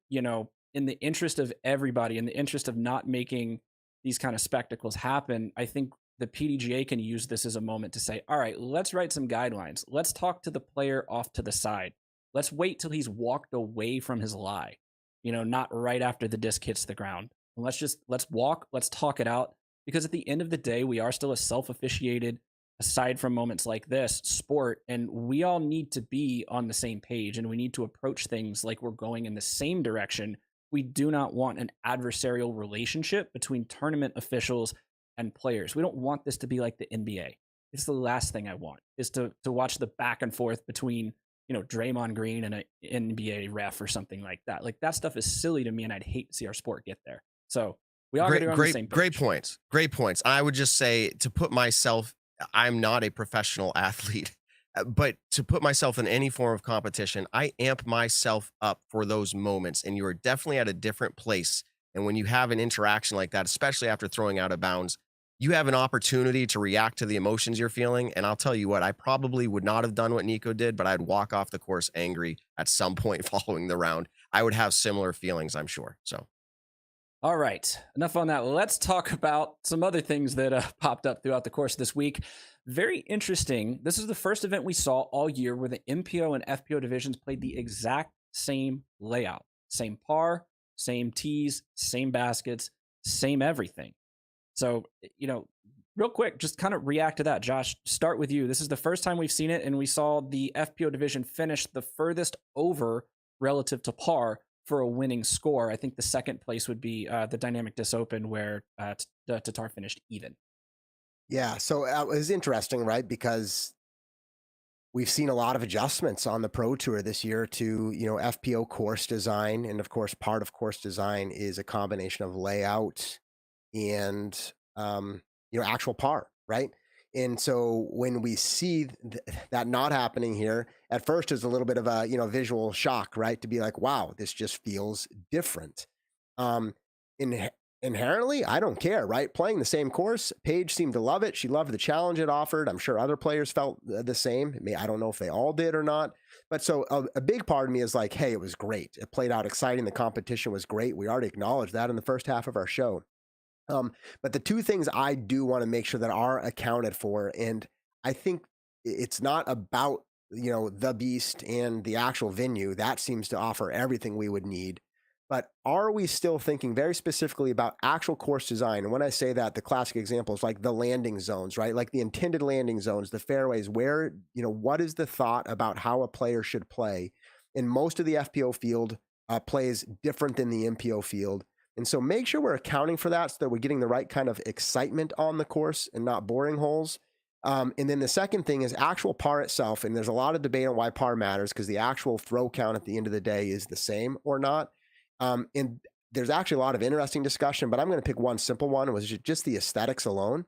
in the interest of everybody, in the interest of not making these kind of spectacles happen, I think the PDGA can use this as a moment to say, all right, let's write some guidelines. Let's talk to the player off to the side. Let's wait till he's walked away from his lie, not right after the disc hits the ground. And let's walk, let's talk it out. Because at the end of the day, we are still a self-officiated, aside from moments like this, sport, and we all need to be on the same page, and we need to approach things like we're going in the same direction. We do not want an adversarial relationship between tournament officials and players. We don't want this to be like the NBA. It's the last thing I want, is to watch the back and forth between Draymond Green and an NBA ref or something like that. Like, that stuff is silly to me, and I'd hate to see our sport get there. So we all get on the same page. Great points. I would just say, to put myself, I'm not a professional athlete, but to put myself in any form of competition, I amp myself up for those moments. And you are definitely at a different place. And when you have an interaction like that, especially after throwing out of bounds, you have an opportunity to react to the emotions you're feeling. And I'll tell you what, I probably would not have done what Nikko did, but I'd walk off the course angry at some point following the round. I would have similar feelings, I'm sure. So. All right, enough on that. Let's talk about some other things that popped up throughout the course of this week. Very interesting. This is the first event we saw all year where the MPO and FPO divisions played the exact same layout. Same par, same tees, same baskets, same everything. So, real quick, just kind of react to that. Josh, start with you. This is the first time we've seen it, and we saw the FPO division finish the furthest over relative to par for a winning score. I think the second place would be the Dynamic Disc Open, where Tatar finished even. Yeah, so it was interesting, right? Because we've seen a lot of adjustments on the Pro Tour this year to, FPO course design. And of course, part of course design is a combination of layout and, actual par, right? And so when we see that not happening here, at first is a little bit of a, visual shock, right? To be like, wow, this just feels different. inherently, I don't care, right? Playing the same course, Paige seemed to love it. She loved the challenge it offered. I'm sure other players felt the same. I don't know if they all did or not. But so a big part of me is like, hey, it was great. It played out exciting. The competition was great. We already acknowledged that in the first half of our show. But the two things I do want to make sure that are accounted for, and I think it's not about, the beast and the actual venue. That seems to offer everything we would need. But are we still thinking very specifically about actual course design? And when I say that, the classic example is like the landing zones, right? Like the intended landing zones, the fairways, where, what is the thought about how a player should play? And most of the FPO field plays different than the MPO field. And so make sure we're accounting for that so that we're getting the right kind of excitement on the course and not boring holes. And then the second thing is actual par itself. And there's a lot of debate on why par matters, because the actual throw count at the end of the day is the same or not. And there's actually a lot of interesting discussion, but I'm going to pick one simple one. It was just the aesthetics alone.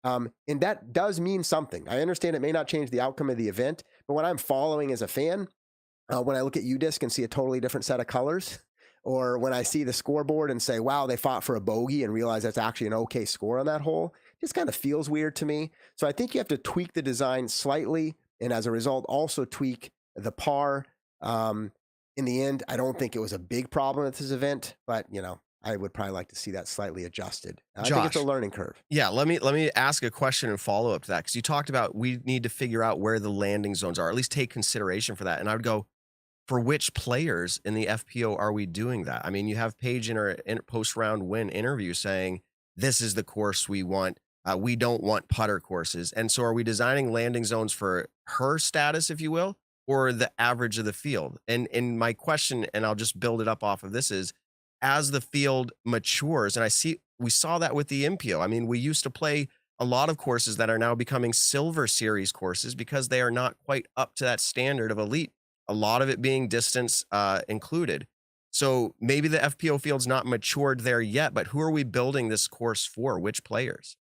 And that does mean something. I understand it may not change the outcome of the event, but when I'm following as a fan, when I look at UDisc and see a totally different set of colors, or when I see the scoreboard and say, wow, they fought for a bogey, and realize that's actually an okay score on that hole, it just kind of feels weird to me. So I think you have to tweak the design slightly, and as a result, also tweak the par. In the end, I don't think it was a big problem at this event, but I would probably like to see that slightly adjusted. I think it's a learning curve. Yeah, let me ask a question and follow up to that, because you talked about we need to figure out where the landing zones are, or at least take consideration for that. And I would go, for which players in the FPO are we doing that? I mean, you have Paige in her post-round win interview saying, this is the course we want. We don't want putter courses. And so are we designing landing zones for her status, if you will, or the average of the field? And my question, and I'll just build it up off of this, is as the field matures, and we saw that with the MPO. I mean, we used to play a lot of courses that are now becoming Silver Series courses because they are not quite up to that standard of elite, a lot of it being distance included. So maybe the FPO field's not matured there yet, but who are we building this course for? Which players?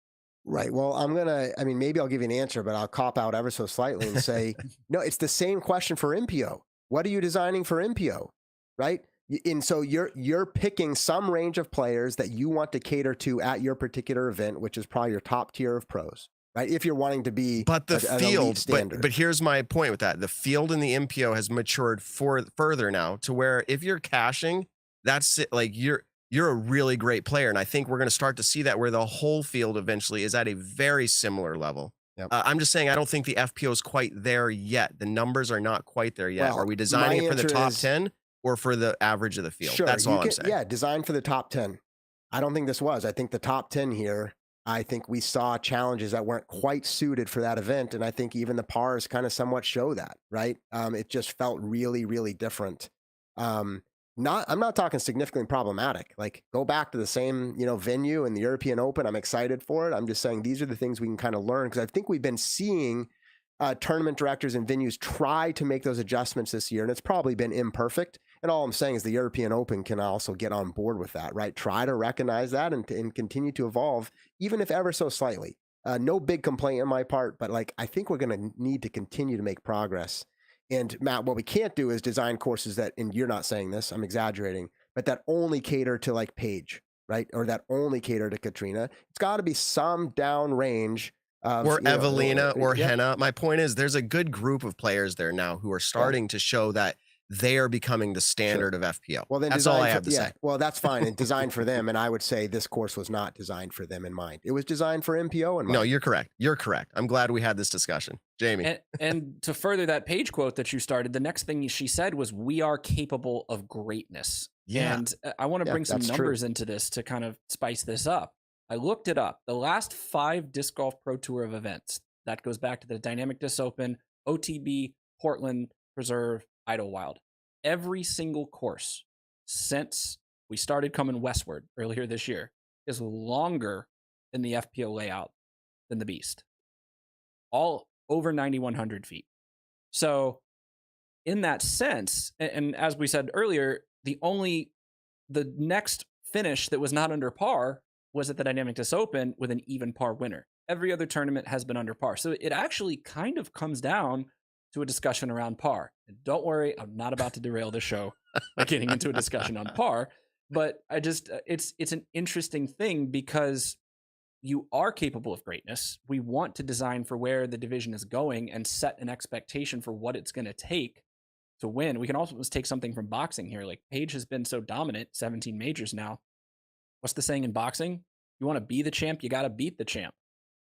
Right. Well, maybe I'll give you an answer, but I'll cop out ever so slightly and say, no, it's the same question for MPO. What are you designing for MPO? Right. And so you're picking some range of players that you want to cater to at your particular event, which is probably your top tier of pros, right? If you're wanting to be, but the field, but here's my point with that. The field in the MPO has matured further now to where if you're cashing, that's it. Like you're a really great player. And I think we're going to start to see that where the whole field eventually is at a very similar level. Yep. I'm just saying, I don't think the FPO is quite there yet. The numbers are not quite there yet. Well, are we designing it for the top 10 or for the average of the field? Sure, that's all I'm saying. Yeah, design for the top 10. I don't think this was. I think the top 10 here, I think we saw challenges that weren't quite suited for that event. And I think even the pars kind of somewhat show that, right? It just felt really, really different. I'm not talking significantly problematic. Like, go back to the same, venue in the European Open. I'm excited for it. I'm just saying these are the things we can kind of learn, because I think we've been seeing tournament directors and venues try to make those adjustments this year, and it's probably been imperfect. And all I'm saying is the European Open can also get on board with that, right? Try to recognize that and continue to evolve, even if ever so slightly. No big complaint on my part, but I think we're going to need to continue to make progress. And Matt, what we can't do is design courses that, and you're not saying this, I'm exaggerating, but that only cater to Paige, right? Or that only cater to Katrina. It's got to be some downrange. Or Evelina or Henna. My point is there's a good group of players there now who are starting to show that they are becoming the standard of FPO. Well, then that's all I have to say. Well, that's fine. And designed for them. And I would say this course was not designed for them in mind. It was designed for MPO in mind. No, you're correct. You're correct. I'm glad we had this discussion. Jamie. And to further that Paige quote that you started, the next thing she said was, we are capable of greatness. Yeah. And I want to bring some numbers into this to kind of spice this up. I looked it up. The last 5 Disc Golf Pro Tour of events, that goes back to the Dynamic Disc Open, OTB, Portland, Preserve, Idlewild. Every single course since we started coming westward earlier this year is longer in the FPO layout than the Beast. All over 9,100 feet. So in that sense, and as we said earlier, the next finish that was not under par was at the Dynamic Disc Open with an even par winner. Every other tournament has been under par. So it actually kind of comes down to a discussion around par. And don't worry, I'm not about to derail the show by getting into a discussion on par. But I just it's an interesting thing because you are capable of greatness. We want to design for where the division is going and set an expectation for what it's going to take to win. We can also take something from boxing here. Like Paige has been so dominant, 17 majors now. What's the saying in boxing? You want to be the champ, you got to beat the champ.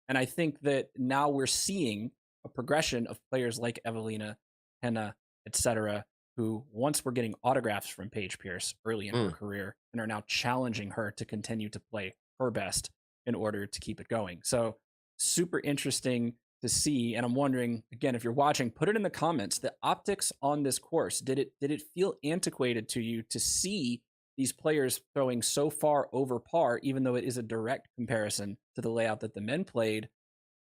And I think that now we're seeing a progression of players like Evelina, Henna, etc., who once were getting autographs from Paige Pierce early in her career and are now challenging her to continue to play her best in order to keep it going. So super interesting to see. And I'm wondering, again, if you're watching, put it in the comments. The optics on this course, did it feel antiquated to you to see these players throwing so far over par, even though it is a direct comparison to the layout that the men played?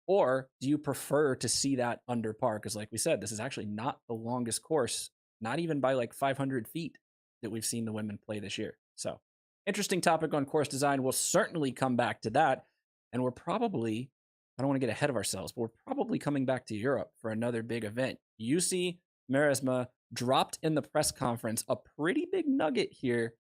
Or do you prefer to see that under par? Because like we said, this is actually not the longest course, not even by like 500 feet that we've seen the women play this year. So interesting topic on course design. We'll certainly come back to that. And we're probably, I don't want to get ahead of ourselves, but we're probably coming back to Europe for another big event. Jussi Meresma dropped in the press conference a pretty big nugget here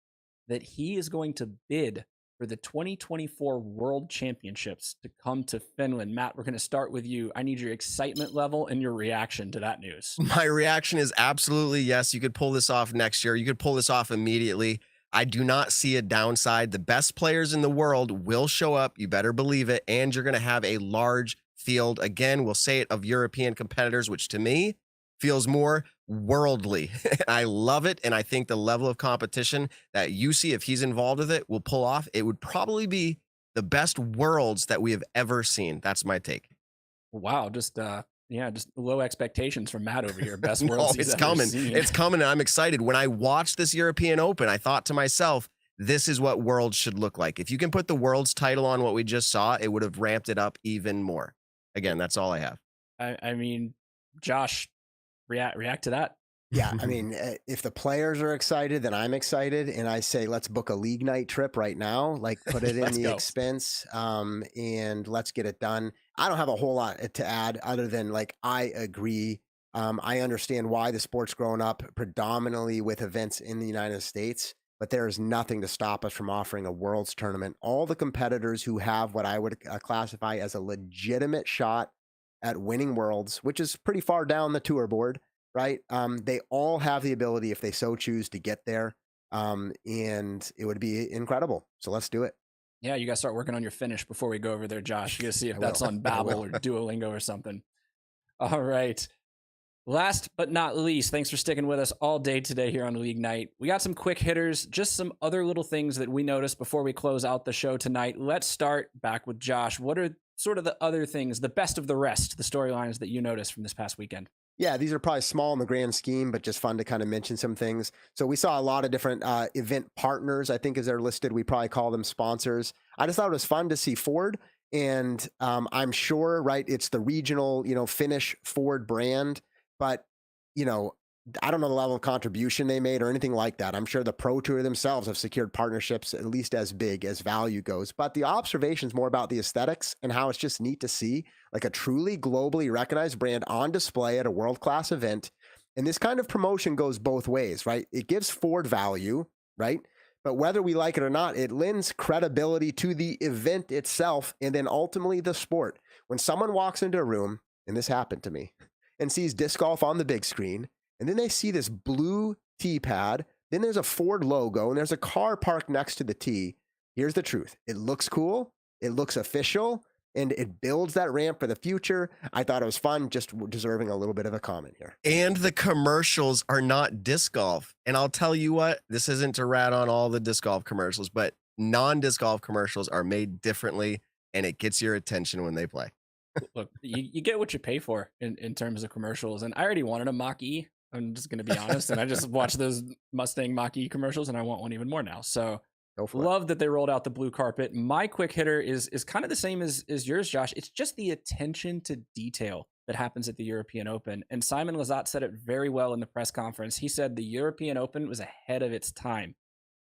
that he is going to bid for the 2024 World Championships to come to Finland. Matt, we're going to start with you. I need your excitement level and your reaction to that news. My reaction is absolutely yes. You could pull this off next year. You could pull this off immediately. I do not see a downside. The best players in the world will show up. You better believe it. And you're going to have a large field. Again, we'll say it, of European competitors, which to me feels more worldly. I love it. And I think the level of competition that Jussi, if he's involved with it, will pull off. It would probably be the best worlds that we have ever seen. That's my take. Wow. Just low expectations from Matt over here. Best No, worlds he's it's ever coming. seen. It's coming. And I'm excited. When I watched this European Open, I thought to myself, this is what worlds should look like. If you can put the world's title on what we just saw, it would have ramped it up even more. Again, that's all I have. I mean, Josh, react to that. Yeah, I mean, if the players are excited, then I'm excited, and I say let's book a league night trip right now. Like, put it in the expense, and let's get it done. I don't have a whole lot to add other than, like, I agree. I understand why the sport's grown up predominantly with events in the United States, but there is nothing to stop us from offering a Worlds tournament. All the competitors who have what I would classify as a legitimate shot at winning Worlds, which is pretty far down the tour board, right? They all have the ability, if they so choose, to get there. And it would be incredible. So let's do it. Yeah, you got to start working on your Finnish before we go over there, Josh. You got to see if that's on Babbel or Duolingo or something. All right. Last but not least, thanks for sticking with us all day today here on League Night. We got some quick hitters, just some other little things that we noticed before we close out the show tonight. Let's start back with Josh. What are sort of the other things, the best of the rest, the storylines that you noticed from this past weekend? Yeah, these are probably small in the grand scheme, but just fun to kind of mention some things. So we saw a lot of different event partners, I think, as they're listed. We probably call them sponsors. I just thought it was fun to see Ford. And I'm sure, right, it's the regional, Finnish Ford brand. But, I don't know the level of contribution they made or anything like that. I'm sure the Pro Tour themselves have secured partnerships at least as big as value goes. But the observation is more about the aesthetics and how it's just neat to see like a truly globally recognized brand on display at a world-class event. And this kind of promotion goes both ways, right? It gives Ford value, right? But whether we like it or not, it lends credibility to the event itself and then ultimately the sport. When someone walks into a room, and this happened to me, and sees disc golf on the big screen, and then they see this blue tee pad, then there's a Ford logo, and there's a car parked next to the tee. Here's the truth. It looks cool, it looks official, and it builds that ramp for the future. I thought it was fun, just deserving a little bit of a comment here. And the commercials are not disc golf. And I'll tell you what, this isn't to rat on all the disc golf commercials, but non-disc golf commercials are made differently, and it gets your attention when they play. Look, you get what you pay for in terms of commercials. And I already wanted a Mach-E. I'm just going to be honest. And I just watched those Mustang Mach-E commercials, and I want one even more now. So love that they rolled out the blue carpet. My quick hitter is kind of the same as yours, Josh. It's just the attention to detail that happens at the European Open. And Simon Lizotte said it very well in the press conference. He said the European Open was ahead of its time.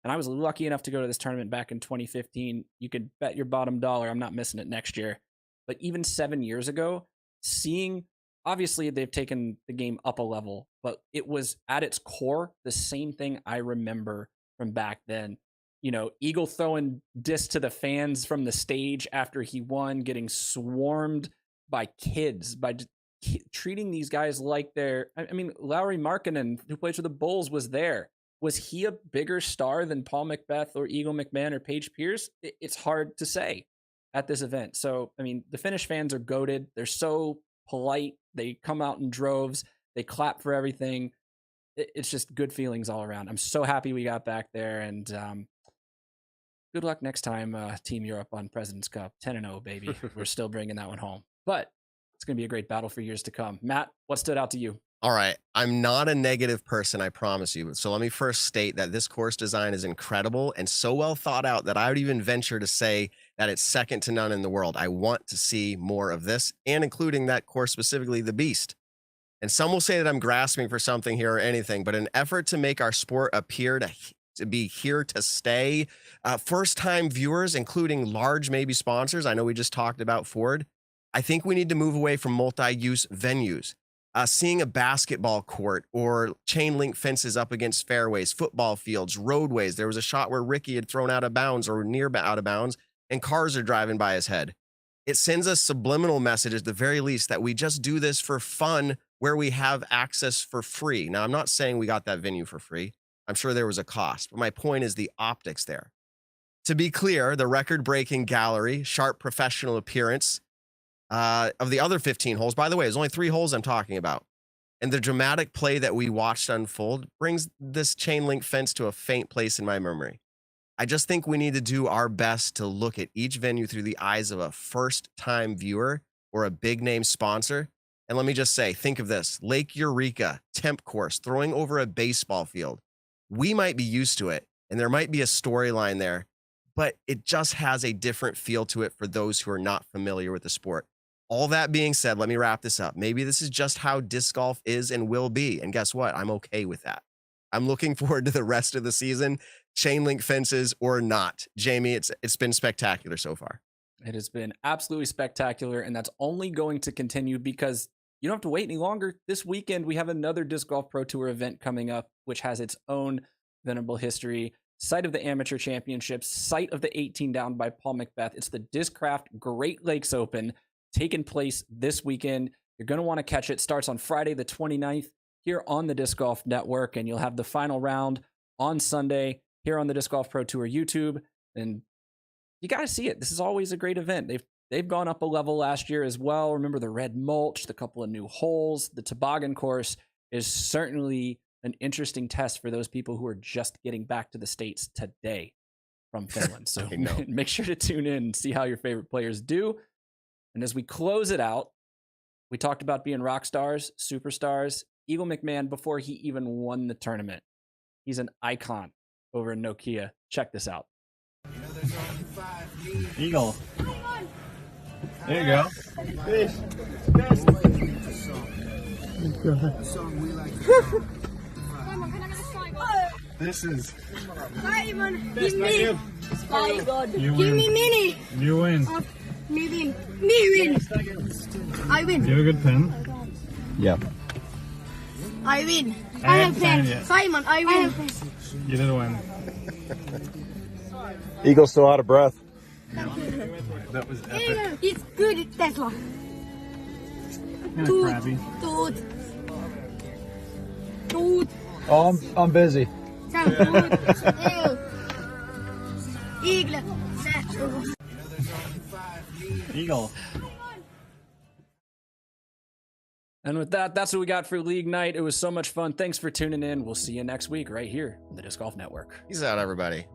And I was lucky enough to go to this tournament back in 2015. You could bet your bottom dollar I'm not missing it next year. But even 7 years ago, obviously they've taken the game up a level, but it was at its core the same thing I remember from back then. you know, Eagle throwing disc to the fans from the stage after he won, getting swarmed by kids, by treating these guys like they're, I mean, Lowry Markkinen, who plays for the Bulls, was there. Was he a bigger star than Paul McBeth or Eagle McMahon or Paige Pierce? It's hard to say at this event. So, I mean, the Finnish fans are goated. They're so polite. They come out in droves. They clap for everything. It's just good feelings all around. I'm so happy we got back there, and good luck next time, Team Europe on President's Cup. 10-0, baby. We're still bringing that one home. But it's going to be a great battle for years to come. Matt, what stood out to you? All right. I'm not a negative person, I promise you. So let me first state that this course design is incredible and so well thought out that I would even venture to say that it's second to none in the world. I want to see more of this, and including that course, specifically the Beast. And some will say that I'm grasping for something here or anything, but in an effort to make our sport appear to be here to stay, first-time viewers, including large maybe sponsors, I know we just talked about Ford, I think we need to move away from multi-use venues. Seeing a basketball court or chain link fences up against fairways, football fields, roadways. There was a shot where Ricky had thrown out of bounds or near out of bounds, and cars are driving by his head. It sends a subliminal message at the very least that we just do this for fun where we have access for free. Now, I'm not saying we got that venue for free. I'm sure there was a cost, but my point is the optics there. To be clear, the record-breaking gallery, sharp professional appearance, of the other 15 holes, by the way, there's only 3 holes I'm talking about. And the dramatic play that we watched unfold brings this chain link fence to a faint place in my memory. I just think we need to do our best to look at each venue through the eyes of a first-time viewer or a big-name sponsor. And let me just say, think of this. Lake Eureka, temp course, throwing over a baseball field. We might be used to it, and there might be a storyline there, but it just has a different feel to it for those who are not familiar with the sport. All that being said, let me wrap this up. Maybe this is just how disc golf is and will be. And guess what? I'm okay with that. I'm looking forward to the rest of the season, chain link fences or not. Jamie, it's been spectacular so far. It has been absolutely spectacular, and that's only going to continue because you don't have to wait any longer. This weekend, we have another Disc Golf Pro Tour event coming up, which has its own venerable history. Site of the Amateur Championships, site of the 18 down by Paul McBeth. It's the Discraft Great Lakes Open, taking place this weekend. You're going to want to catch it. Starts on Friday the 29th here on the Disc Golf Network, and you'll have the final round on Sunday here on the Disc Golf Pro Tour YouTube. And you got to see it. This is always a great event. They've gone up a level last year as well. Remember the red mulch, the couple of new holes. The toboggan course is certainly an interesting test for those people who are just getting back to the States today from Finland. So make sure to tune in and see how your favorite players do. And as we close it out, we talked about being rock stars, superstars. Eagle McMahon, before he even won the tournament, he's an icon over in Nokia. Check this out. Eagle. There you go. Fish. This is Simon, give me. My God. Give me mini. You win. Me win. Me win. I win. You have a good pen. Yeah. I win. I have pen. Simon, I win. You did win. Eagle's still out of breath. That was epic. It's good, Tesla. Crabby. Toot. Oh, I'm busy. Eagle. Eagle. And with that, that's what we got for League Night. It was so much fun. Thanks for tuning in. We'll see you next week right here on the Disc Golf Network. Peace out, everybody.